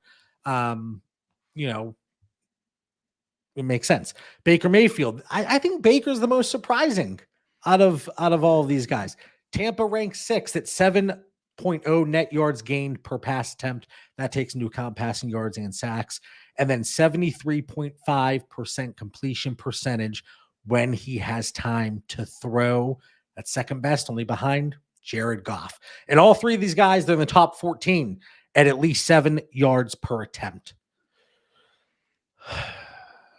It makes sense. Baker Mayfield. I think Baker's the most surprising out of all of these guys. Tampa ranks 6th at 7.0 net yards gained per pass attempt. That takes into account passing yards and sacks. And then 73.5% completion percentage when he has time to throw. That's second best, only behind Jared Goff. And all 3 of these guys, they're in the top 14 at least 7 yards per attempt.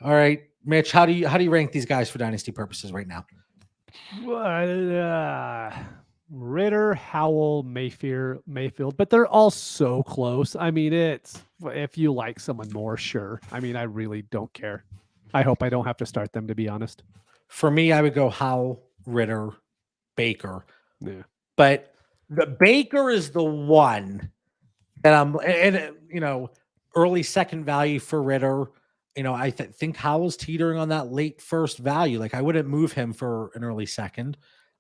All right, Mitch, how do you rank these guys for dynasty purposes right now? Ridder, Howell, Mayfield, but they're all so close. I mean, if you like someone more, sure. I mean, I really don't care. I hope I don't have to start them, to be honest. For me, I would go Howell, Ridder, Baker. Yeah. But the Baker is the one that early second value for Ridder. I think Howell's teetering on that late first value. Like, I wouldn't move him for an early second.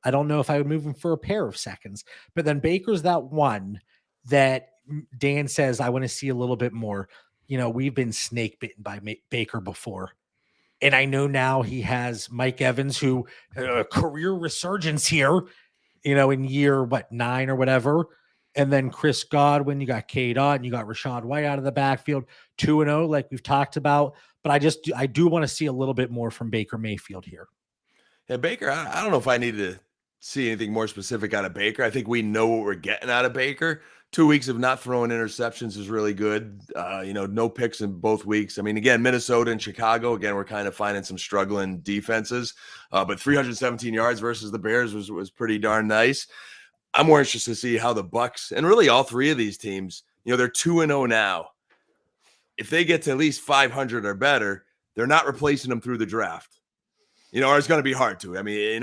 I don't know if I would move him for a pair of seconds. But then Baker's that one that Dan says, I want to see a little bit more. We've been snake bitten by Baker before. And I know now he has Mike Evans, who career resurgence here, in year 9 or whatever. And then Chris Godwin, you got K-Dot, and you got Rachaad White out of the backfield, 2-0, like we've talked about. But I do want to see a little bit more from Baker Mayfield here. Yeah, Baker, I don't know if I need to see anything more specific out of Baker. I think we know what we're getting out of Baker. 2 weeks of not throwing interceptions is really good. No picks in both weeks. I mean, again, Minnesota and Chicago, again, we're kind of finding some struggling defenses. But 317 yards versus the Bears was pretty darn nice. I'm more interested to see how the Bucs, and really all 3 of these teams, they're 2-0 now. If they get to at least 500 or better, they're not replacing them through the draft. Or it's going to be hard to. I mean,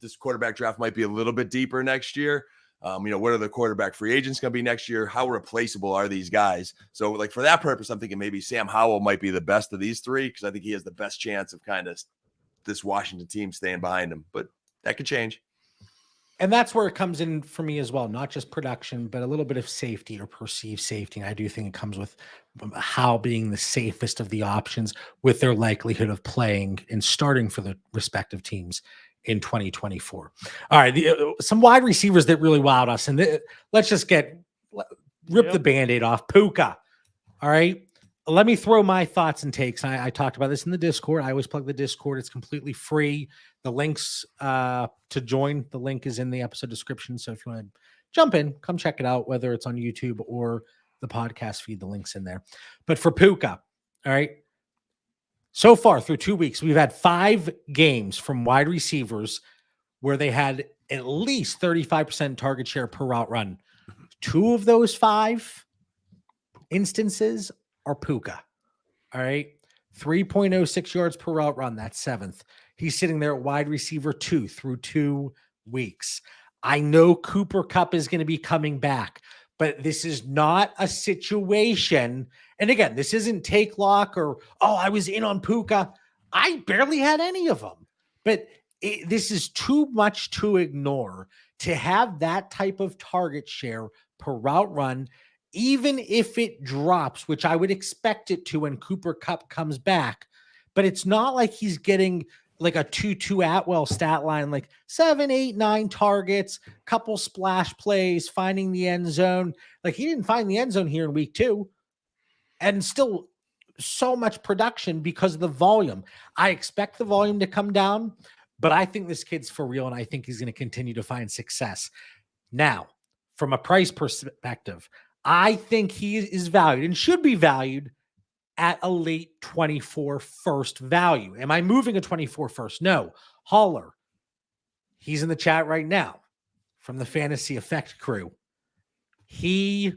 this quarterback draft might be a little bit deeper next year. What are the quarterback free agents going to be next year? How replaceable are these guys? So, like, for that purpose, I'm thinking maybe Sam Howell might be the best of these 3 because I think he has the best chance of kind of this Washington team staying behind him. But that could change. And that's where it comes in for me as well. Not just production, but a little bit of safety or perceived safety. And I do think it comes with how being the safest of the options with their likelihood of playing and starting for the respective teams in 2024. All right. Some wide receivers that really wowed us. And let's just rip the Band-Aid off. Puka. All right. let me throw my thoughts and takes. I talked about this in the Discord. I always plug the Discord. It's completely free. The links to join, the link is in the episode description. So if you want to jump in, come check it out, whether it's on YouTube or the podcast feed, the link's in there. But for Puka, all right, so far through 2 weeks, we've had 5 games from wide receivers where they had at least 35% target share per route run. 2 of those 5 instances are Puka. All right. 3.06 yards per route run. That's 7th. He's sitting there at wide receiver 2 through 2 weeks. I know Cooper Kupp is going to be coming back, but this is not a situation. And again, this isn't take lock or, oh, I was in on Puka. I barely had any of them, but this is too much to ignore to have that type of target share per route run. Even if it drops, which I would expect it to when Cooper Kupp comes back, but it's not like he's getting like a 2-2 Atwell stat line, like 7, 8, 9 targets, couple splash plays, finding the end zone. Like he didn't find the end zone here in week 2, and still so much production because of the volume. I expect the volume to come down, but I think this kid's for real, and I think he's going to continue to find success. Now, from a price perspective, I think he is valued and should be valued at a late 24 first value. Am I moving a 24 first? No. Holler, he's in the chat right now from the Fantasy Effect crew. He,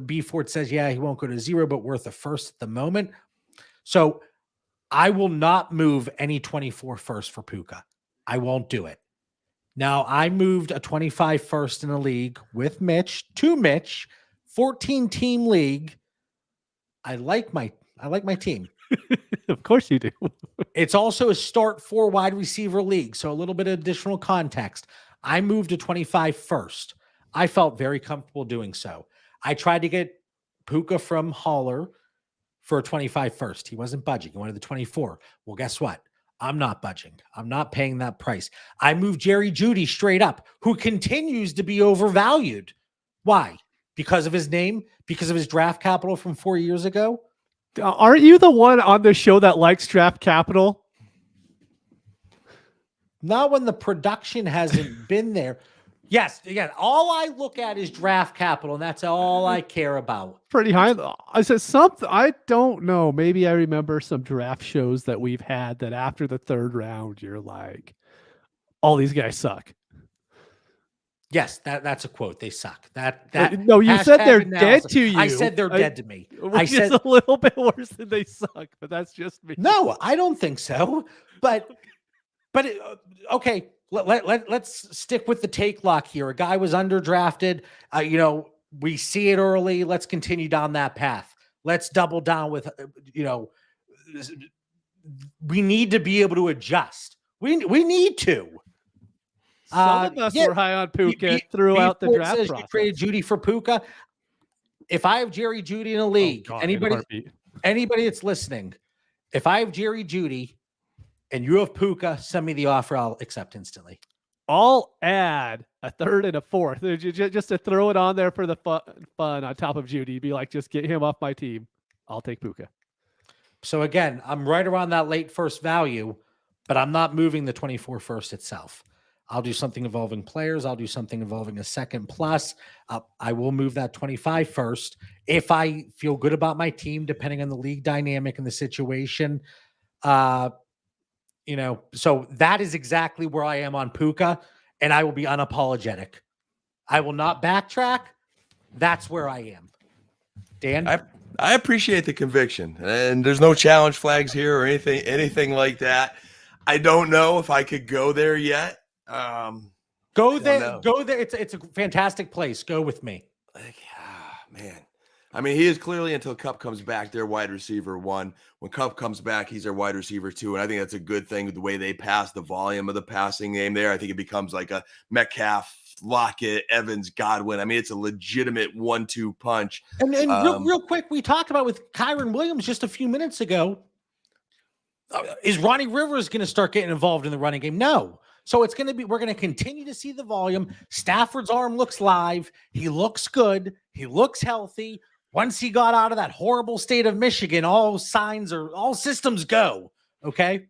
B Ford says, yeah, he won't go to 0, but worth a first at the moment. So I will not move any 24 first for Puka. I won't do it. Now, I moved a 25 first in a league with Mitch, 14-team league. I like my team. Of course you do. It's also a start 4 wide receiver league, so a little bit of additional context. I moved to 25 first. I felt very comfortable doing so. I tried to get Puka from Holler for a 25 first. He wasn't budging. He wanted the 24. Well, guess what? I'm not budging. I'm not paying that price. I moved Jerry Jeudy straight up, who continues to be overvalued. Why? Because of his name? Because of his draft capital from 4 years ago? Aren't you the one on the show that likes draft capital? Not when the production hasn't been there. Yes, again, all I look at is draft capital, and that's all I care about. Pretty high. I said something. I don't know. Maybe I remember some draft shows that we've had that after the 3rd round, you're like, all these guys suck. Yes, that's a quote. They suck. No, you said they're dead to you. I said they're dead to me. I said a little bit worse than they suck, but that's just me. No, I don't think so. But okay. Let's stick with the take lock here. A guy was underdrafted. We see it early. Let's continue down that path. Let's double down with, we need to be able to adjust. We need to. Some of us were high on Puka throughout the draft process. You traded Jeudy for Puka. If I have Jerry Jeudy in a league, anybody that's listening, if I have Jerry Jeudy and you have Puka, send me the offer. I'll accept instantly. I'll add a 3rd and a 4th just to throw it on there for the fun on top of Jeudy. Be like, just get him off my team. I'll take Puka. So again, I'm right around that late first value, but I'm not moving the 24 first itself. I'll do something involving players. I'll do something involving a 2nd plus. I will move that 25 first if I feel good about my team, depending on the league dynamic and the situation. So that is exactly where I am on Puka, and I will be unapologetic. I will not backtrack. That's where I am. Dan? I appreciate the conviction, and there's no challenge flags here or anything like that. I don't know if I could go there yet. Go there. It's a fantastic place. Go with me. Man. I mean, he is clearly, until Kupp comes back, their wide receiver 1. When Kupp comes back, he's their wide receiver 2. And I think that's a good thing with the way they pass, the volume of the passing game there. I think it becomes like a Metcalf, Lockett, Evans, Godwin. I mean, it's a legitimate 1-2 punch. And real quick, we talked about with Kyron Williams just a few minutes ago. Is Ronnie Rivers going to start getting involved in the running game? No. So it's going to be, we're going to continue to see the volume. Stafford's arm looks live. He looks good. He looks healthy. Once he got out of that horrible state of Michigan, all systems go. Okay.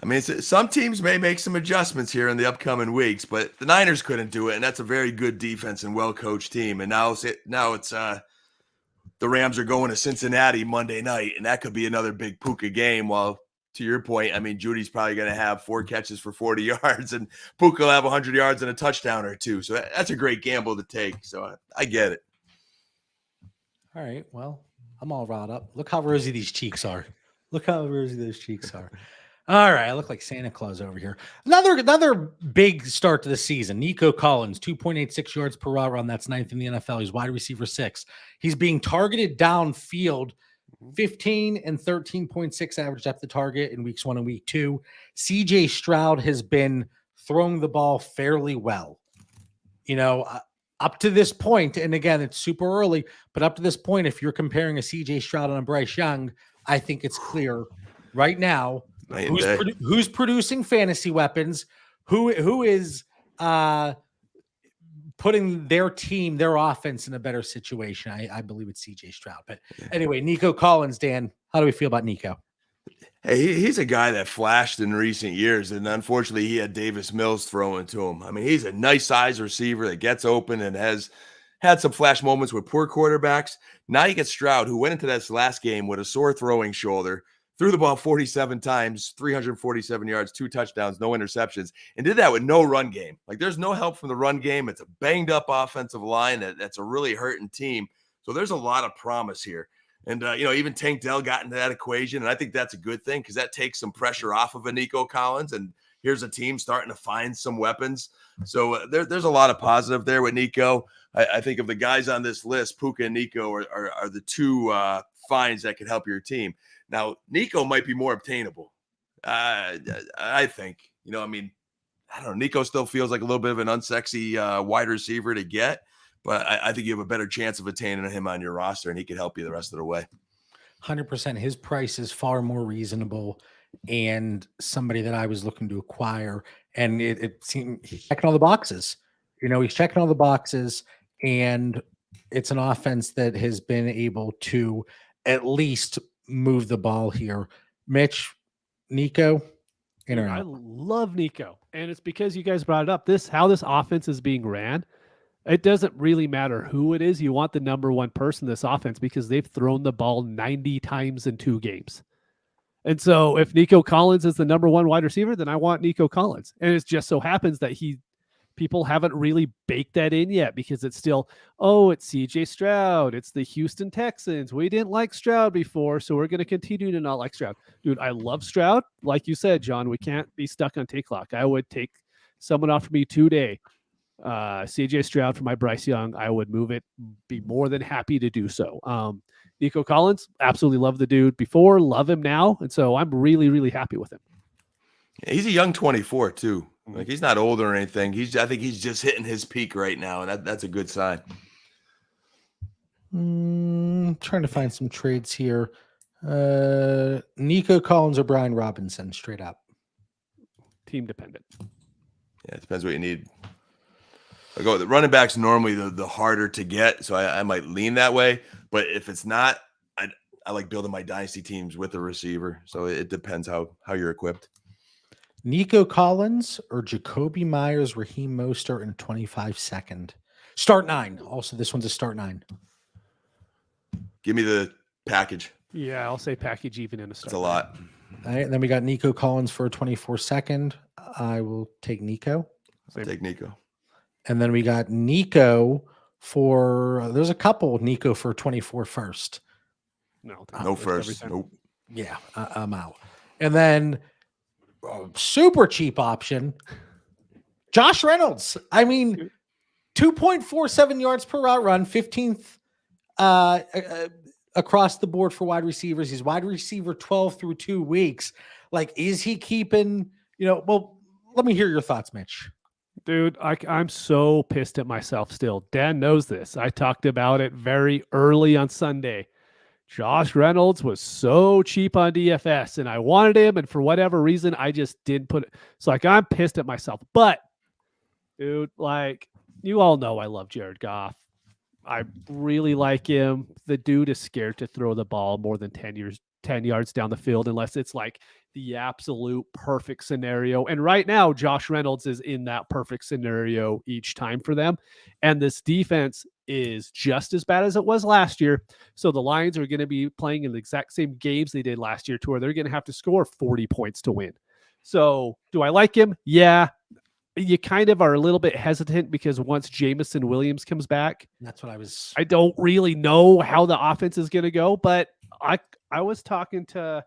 I mean, some teams may make some adjustments here in the upcoming weeks, but the Niners couldn't do it, and that's a very good defense and well-coached team. And now it's the Rams are going to Cincinnati Monday night, and that could be another big Puka game. While to your point, I mean, Judy's probably going to have 4 catches for 40 yards, and Puka will have 100 yards and a touchdown or 2. So that's a great gamble to take. So I get it. All right. Well, I'm all riled up. Look how rosy these cheeks are. Look how rosy those cheeks are. All right, I look like Santa Claus over here. Another big start to the season. Nico Collins, 2.86 yards per route run. That's 9th in the NFL. He's wide receiver 6. He's being targeted downfield, 15 and 13.6 average depth of target in weeks 1 and week 2. CJ Stroud has been throwing the ball fairly well. You know, up to this point, and again, it's super early, but up to this point, if you're comparing a CJ Stroud and a Bryce Young, I think it's clear right now who's producing fantasy weapons, who is putting their team, their offense in a better situation. I believe it's CJ Stroud. But anyway, Nico Collins, Dan, how do we feel about Nico? Hey, he's a guy that flashed in recent years, and unfortunately, he had Davis Mills throwing to him. I mean, he's a nice size receiver that gets open and has had some flash moments with poor quarterbacks. Now you get Stroud, who went into this last game with a sore throwing shoulder, threw the ball 47 times, 347 yards, 2 touchdowns, no interceptions, and did that with no run game. Like, there's no help from the run game. It's a banged-up offensive line that's a really hurting team. So there's a lot of promise here. And, even Tank Dell got into that equation, and I think that's a good thing because that takes some pressure off of a Nico Collins, and here's a team starting to find some weapons. So there's a lot of positive there with Nico. I think of the guys on this list, Puka and Nico are the 2 finds that can help your team. Now, Nico might be more obtainable. I think, I don't know. Nico still feels like a little bit of an unsexy wide receiver to get, but I think you have a better chance of attaining him on your roster, and he could help you the rest of the way. 100%. His price is far more reasonable, and somebody that I was looking to acquire, and it seemed he's checking all the boxes. He's checking all the boxes, and it's an offense that has been able to at least move the ball here. Mitch, Nico, in or out? I love Nico, and it's because you guys brought it up. How this offense is being ran. It doesn't really matter who it is. You want the number 1 person in this offense because they've thrown the ball 90 times in 2 games. And so if Nico Collins is the number 1 wide receiver, then I want Nico Collins. And it just so happens that people haven't really baked that in yet because it's still, it's CJ Stroud. It's the Houston Texans. We didn't like Stroud before, so we're going to continue to not like Stroud. Dude, I love Stroud. Like you said, John, we can't be stuck on take clock. I would take someone off me today. CJ Stroud for my Bryce Young. I would move it, be more than happy to do so. Nico Collins, absolutely love the dude before, love him now. And so I'm really, really happy with him. He's a young 24 too. Like, he's not old or anything. I think he's just hitting his peak right now, and that's a good sign. Trying to find some trades here. Nico Collins or Brian Robinson, straight up. Team dependent. Yeah, it depends what you need. The running back's normally the harder to get, so I might lean that way. But if it's not, I like building my dynasty teams with a receiver. So it depends how you're equipped. Nico Collins or Jacoby Myers, Raheem Mostert in 25-second. Start 9. Also, this one's a start 9. Give me the package. Yeah, I'll say package even in a start. It's a lot. All right, and then we got Nico Collins for a 24-second. I will take Nico. I'll take Nico. And then we got Nico for, there's a couple Nico for 24 first. No first. Nope. Yeah, I'm out. And then super cheap option, Josh Reynolds. 2.47 yards per route run, 15th across the board for wide receivers. He's wide receiver 12 through 2 weeks. Like, is he keeping, well, let me hear your thoughts, Mitch. Dude, I'm so pissed at myself still. Dan knows this. I talked about it very early on Sunday. Josh Reynolds was so cheap on DFS, and I wanted him, and for whatever reason, I just didn't put it. So, like, I'm pissed at myself. But, dude, like, you all know I love Jared Goff. I really like him. The dude is scared to throw the ball more than 10 yards down the field unless it's like the absolute perfect scenario. And right now, Josh Reynolds is in that perfect scenario each time for them. And this defense is just as bad as it was last year. So the Lions are going to be playing in the exact same games they did last year, to where they're going to have to score 40 points to win. So do I like him? Yeah. You kind of are a little bit hesitant because once Jamison Williams comes back, That's what I don't really know how the offense is going to go. But I was talking to,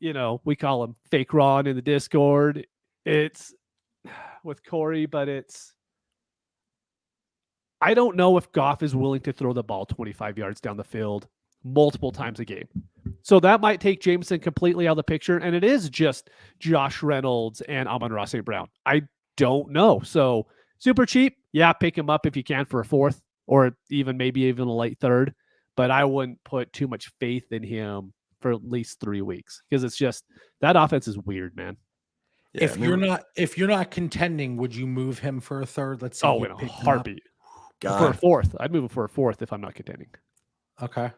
we call him Fake Ron in the Discord. It's with Corey, but I don't know if Goff is willing to throw the ball 25 yards down the field multiple times a game. So that might take Jameson completely out of the picture. And it is just Josh Reynolds and Amon-Ra St. Brown. I don't know. So super cheap. Yeah, pick him up if you can for a fourth or maybe even a late third. But I wouldn't put too much faith in him for at least 3 weeks because it's just that offense is weird, man. Yeah, if you're not contending, would you move him for a third? Let's say in a heartbeat. God. For a fourth. I'd move him for a fourth if I'm not contending. Okay.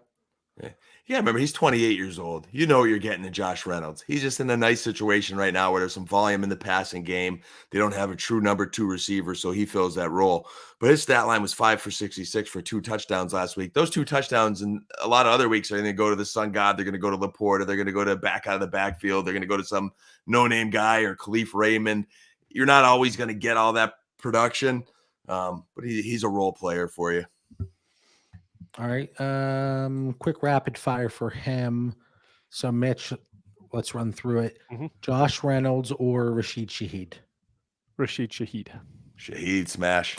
Yeah, remember, he's 28 years old. You know what you're getting in Josh Reynolds. He's just in a nice situation right now where there's some volume in the passing game. They don't have a true number 2 receiver, so he fills that role. But his stat line was 5 for 66 for 2 touchdowns last week. Those 2 touchdowns in a lot of other weeks are going to go to the Sun God. They're going to go to Laporte. Or they're going to go to back out of the backfield. They're going to go to some no-name guy or Khalif Raymond. You're not always going to get all that production, but he's a role player for you. All right. Quick rapid fire for him. So Mitch, let's run through it. Mm-hmm. Josh Reynolds or Rashid Shaheed? Rashid Shaheed. Shaheed smash.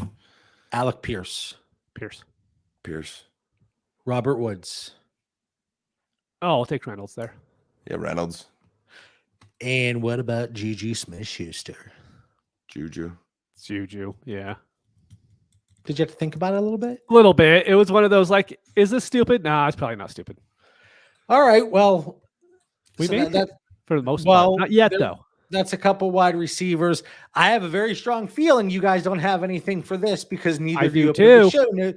Alec Pierce. Pierce. Robert Woods. Oh, I'll take Reynolds there. Yeah, Reynolds. And what about Juju Smith-Schuster? Juju. Yeah. Did you have to think about it a little bit? A little bit. It was one of those like, is this stupid? Nah, it's probably not stupid. All right. Well, we made that for the most part. Not yet, though. That's a couple wide receivers. I have a very strong feeling you guys don't have anything for this because neither of you have the show note.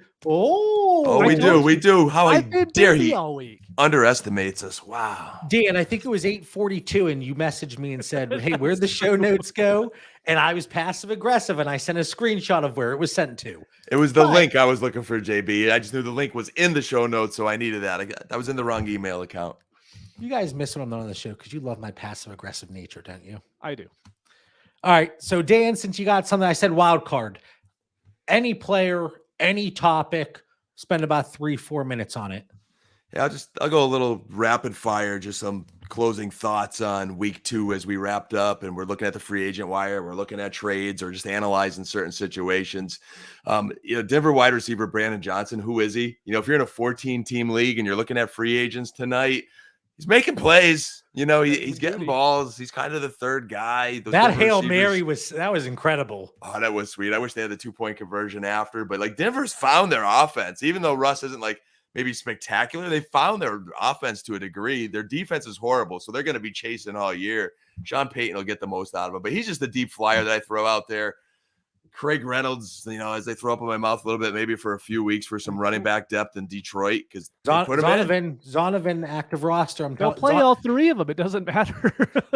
We do. How dare he all week. Underestimates us. Wow. Dan, I think it was 8:42 and you messaged me and said, hey, where'd the show notes go? And I was passive aggressive and I sent a screenshot of where it was sent to. It was the link I was looking for, JB. I just knew the link was in the show notes, so I needed that. I was in the wrong email account. You guys miss when I'm not on the show because you love my passive aggressive nature, don't you? I do. All right. So Dan, since you got something, I said wild card. Any player, any topic, spend about 3-4 minutes on it. Yeah, I'll go a little rapid fire, just some closing thoughts on week 2 as we wrapped up and we're looking at the free agent wire. We're looking at trades or just analyzing certain situations. Denver wide receiver Brandon Johnson, who is he? If you're in a 14-team league and you're looking at free agents tonight, he's making plays. He's getting balls. He's kind of the third guy. That Hail Mary was incredible. Oh, that was sweet. I wish they had the 2-point conversion after, but Denver's found their offense, even though Russ isn't maybe spectacular. They found their offense to a degree. Their defense is horrible, so they're going to be chasing all year. Sean Payton will get the most out of him, but he's just the deep flyer that I throw out there. Craig Reynolds, as they throw up in my mouth a little bit, maybe for a few weeks for some running back depth in Detroit because Zonovan active roster. They'll play all 3 of them. It doesn't matter.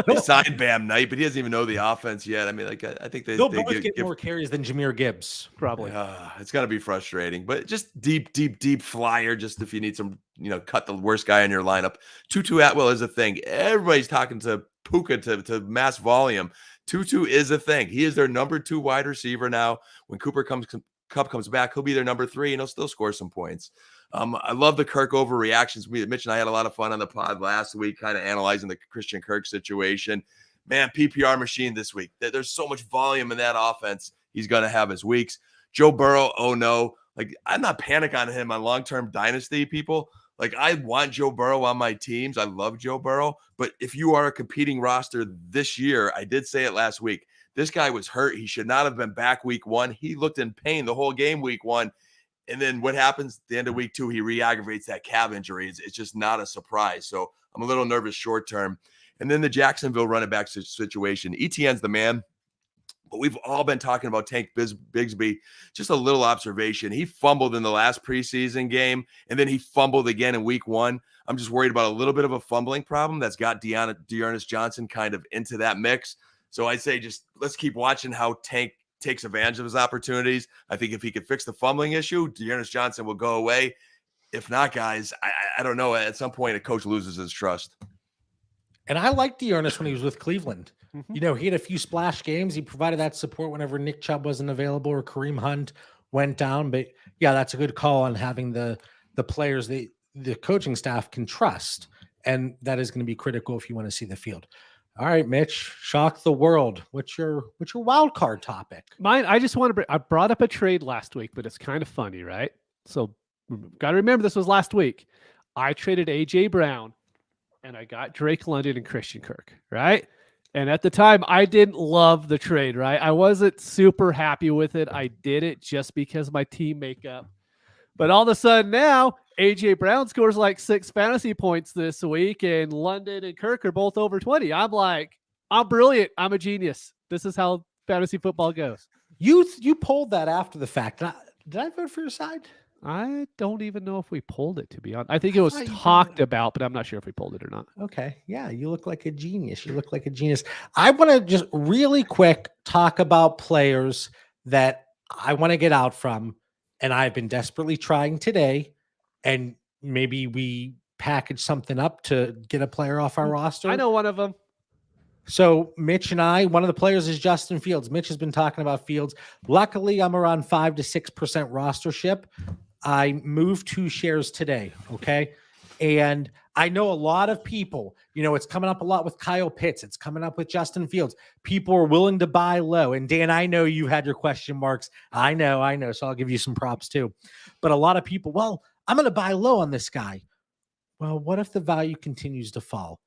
They signed Bam Knight, but he doesn't even know the offense yet. I mean, I think they'll both get more carries than Jahmyr Gibbs, probably. It's gonna be frustrating, but just deep flyer. Just if you need some, cut the worst guy in your lineup. Tutu Atwell is a thing. Everybody's talking to Puka to mass volume. Tutu is a thing. He is their number 2 wide receiver now. When Cooper Kupp comes back, he'll be their number 3, and he'll still score some points. I love the Kirk overreactions. Mitch and I had a lot of fun on the pod last week, kind of analyzing the Christian Kirk situation. Man, PPR machine this week. There's so much volume in that offense. He's going to have his weeks. Joe Burrow, oh no. I'm not panicking on him on long-term dynasty, people. I want Joe Burrow on my teams. I love Joe Burrow. But if you are a competing roster this year, I did say it last week, this guy was hurt. He should not have been back week 1. He looked in pain the whole game week 1. And then what happens at the end of week 2, he re-aggravates that calf injury. It's just not a surprise. So I'm a little nervous short term. And then the Jacksonville running back situation. ETN's the man. But we've all been talking about Tank Bigsby. Just a little observation. He fumbled in the last preseason game, and then he fumbled again in week 1. I'm just worried about a little bit of a fumbling problem that's got Dearness Johnson kind of into that mix. So I'd say just let's keep watching how Tank takes advantage of his opportunities. I think if he could fix the fumbling issue, Dearness Johnson will go away. If not, guys, I don't know. At some point, a coach loses his trust. And I liked Dearness when he was with Cleveland. You know, he had a few splash games. He provided that support whenever Nick Chubb wasn't available or Kareem Hunt went down. But yeah, that's a good call on having the players the coaching staff can trust. And that is going to be critical if you want to see the field. All right, Mitch, shock the world. What's your wild card topic? Mine, I just want to I brought up a trade last week, but it's kind of funny, right? So got to remember this was last week. I traded AJ Brown and I got Drake London and Christian Kirk, right? And at the time, I didn't love the trade, right? I wasn't super happy with it. I did it just because my team makeup. But all of a sudden now, AJ Brown scores like 6 fantasy points this week, and London and Kirk are both over 20. I'm like, I'm brilliant. I'm a genius. This is how fantasy football goes. You pulled that after the fact. Did I vote for your side? I don't even know if we pulled it, to be honest. I think it was thought you talked did. about, but I'm not sure if we pulled it or not. Okay. Yeah, you look like a genius. I want to just really quick talk about players that I want to get out from, and I've been desperately trying today, and maybe we package something up to get a player off our roster. I know one of them. So Mitch and I, one of the players is Justin Fields. Mitch has been talking about Fields. Luckily, I'm around 5 to 6% rostership. I moved 2 shares today. Okay. And I know a lot of people, you know, it's coming up a lot with Kyle Pitts. It's coming up with Justin Fields. People are willing to buy low. And Dan, I know you had your question marks. I know. So I'll give you some props too. But a lot of people, well, I'm going to buy low on this guy. Well, what if the value continues to fall?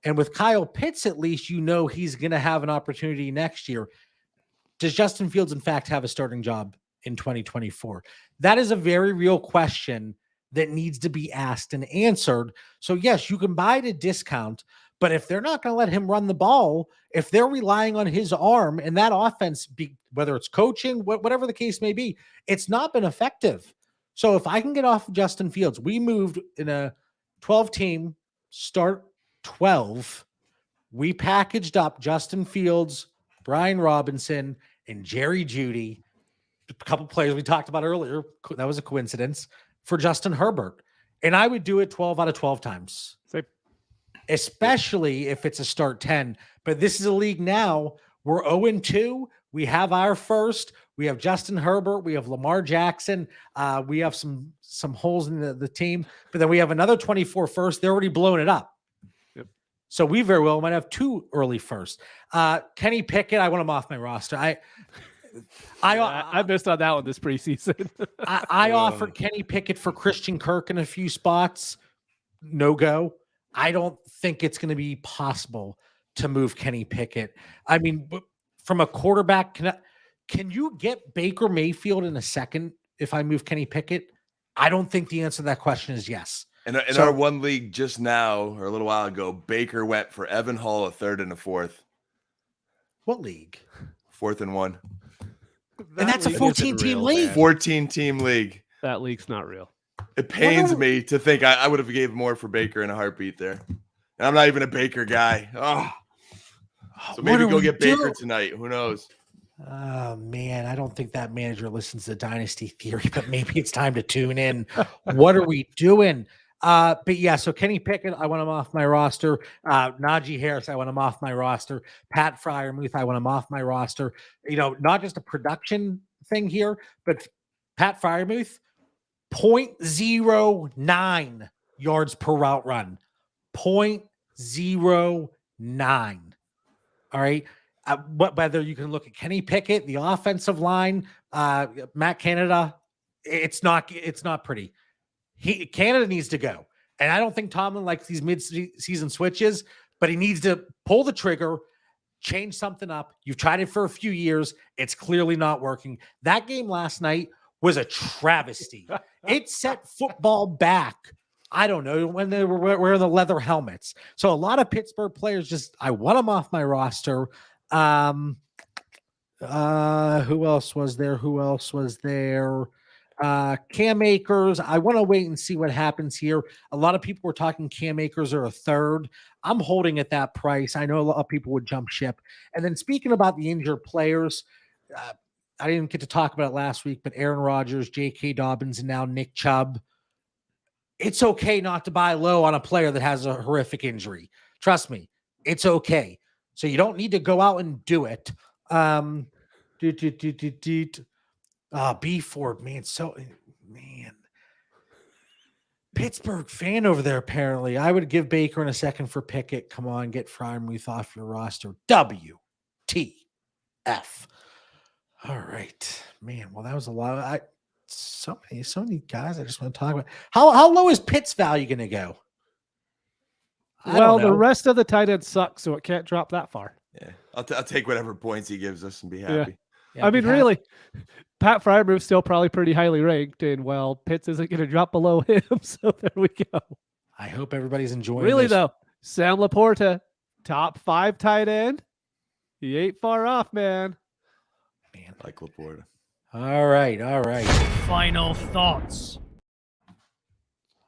And with Kyle Pitts, at least, you know, he's going to have an opportunity next year. Does Justin Fields, in fact, have a starting job in 2024? That is a very real question that needs to be asked and answered. So yes, you can buy at a discount, but if they're not going to let him run the ball, if they're relying on his arm and that offense, whether it's coaching, whatever the case may be, it's not been effective. So if I can get off of Justin Fields, we moved in a 12-team start 12. We packaged up Justin Fields, Brian Robinson, and Jerry Jeudy, a couple players we talked about earlier. That was a coincidence, for Justin Herbert. And I would do it 12 out of 12 times, especially if it's a start 10. But this is a league now. We're 0-2. We have our first. We have Justin Herbert. We have Lamar Jackson. We have some holes in the team. But then we have another 24 first. They're already blowing it up. Yep. So we very well might have 2 early first. Kenny Pickett, I want him off my roster. I missed on that one this preseason. I offered Kenny Pickett for Christian Kirk in a few spots. No go. I don't think it's going to be possible to move Kenny Pickett. I mean, from a quarterback, can you get Baker Mayfield in a second if I move Kenny Pickett? I don't think the answer to that question is yes. In our one league just now, or a little while ago, Baker went for Evan Hall, a 3rd and a 4th. What league? 4th and 1. And that's a 14-team league. 14-team league. That league's not real. It pains me to think I would have gave more for Baker in a heartbeat there. And I'm not even a Baker guy. Oh. So maybe go get Baker tonight. Who knows? Oh, man. I don't think that manager listens to Dynasty Theory, but maybe it's time to tune in. What are we doing? But yeah, so Kenny Pickett, I want him off my roster. Najee Harris, I want him off my roster. Pat Freiermuth, I want him off my roster. You know, not just a production thing here, but Pat Freiermuth, 0.09 yards per route run. 0.09. All right. Whether you can look at Kenny Pickett, the offensive line, Matt Canada, it's not pretty. Canada needs to go. And I don't think Tomlin likes these mid-season switches, but he needs to pull the trigger, change something up. You've tried it for a few years. It's clearly not working. That game last night was a travesty. It set football back. I don't know, when they were wearing the leather helmets. So a lot of Pittsburgh players I want them off my roster. Who else was there? Cam Akers. I want to wait and see what happens here. A lot of people were talking Cam Akers are a third. I'm holding at that price. I know a lot of people would jump ship. And then speaking about the injured players, I didn't get to talk about it last week, but Aaron Rodgers, J.K. Dobbins, and now Nick Chubb. It's okay not to buy low on a player that has a horrific injury. Trust me, it's okay. So you don't need to go out and do it. B Ford, man. Pittsburgh fan over there, apparently. I would give Baker in a second for Pickett. Come on, get Freiermuth off your roster. WTF. All right, man. Well, that was a lot of so many guys I just want to talk about. How low is Pitt's value going to go? Well, the rest of the tight ends suck, so it can't drop that far. Yeah, I'll take whatever points he gives us and be happy. Yeah, I mean, really, Pat Fryermuth's still probably pretty highly ranked, and well, Pitts isn't going to drop below him, so there we go. I hope everybody's enjoying. Really this. though, Sam Laporta, top 5 tight end. He ain't far off, man. Man, like Laporta. All right. Final thoughts.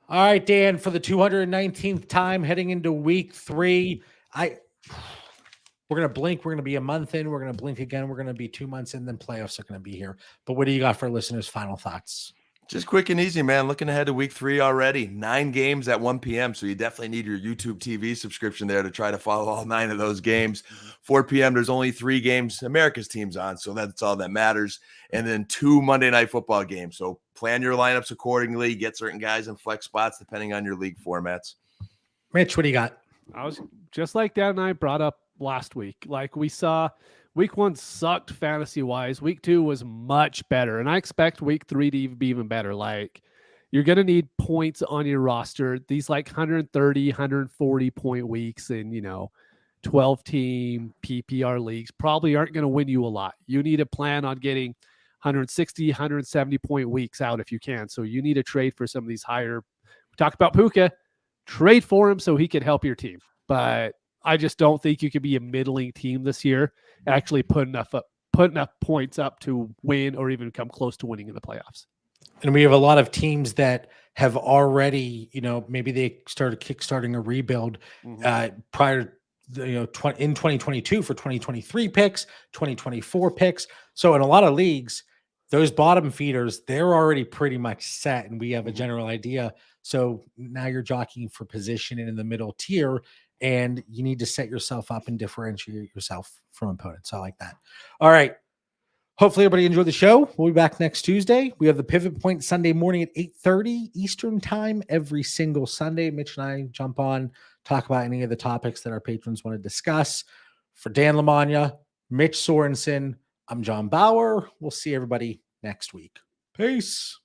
All right, Dan, for the 219th time heading into week 3, we're going to blink. We're going to be a month in. We're going to blink again. We're going to be 2 months in. Then playoffs are going to be here. But what do you got for listeners' final thoughts? Just quick and easy, man. Looking ahead to week 3 already. 9 games at 1 p.m. So you definitely need your YouTube TV subscription there to try to follow all 9 of those games. 4 p.m. There's only 3 games America's team's on. So that's all that matters. And then 2 Monday Night Football games. So plan your lineups accordingly. Get certain guys in flex spots depending on your league formats. Mitch, what do you got? I was just like Dan and I brought up last week. Like we saw, week 1 sucked fantasy wise. Week 2 was much better. And I expect week 3 to be even better. Like you're going to need points on your roster. These like 130, 140 point weeks and, 12 team PPR leagues probably aren't going to win you a lot. You need to plan on getting 160, 170 point weeks out if you can. So you need to trade for some of these higher. We talked about Puka. Trade for him so he could help your team. But I just don't think you could be a middling team this year, actually put enough points up to win or even come close to winning in the playoffs. And we have a lot of teams that have already, maybe they started kickstarting a rebuild prior, in 2022 for 2023 picks, 2024 picks. So in a lot of leagues, those bottom feeders, they're already pretty much set, and we have a general idea. So now you're jockeying for position in the middle tier, and you need to set yourself up and differentiate yourself from opponents. I like that. All right. Hopefully everybody enjoyed the show. We'll be back next Tuesday. We have the Pivot Point Sunday morning at 8:30 Eastern time every single Sunday. Mitch and I jump on, talk about any of the topics that our patrons want to discuss. For Dan Lamagna, Mitch Sorensen, I'm John Bauer. We'll see everybody next week. Peace.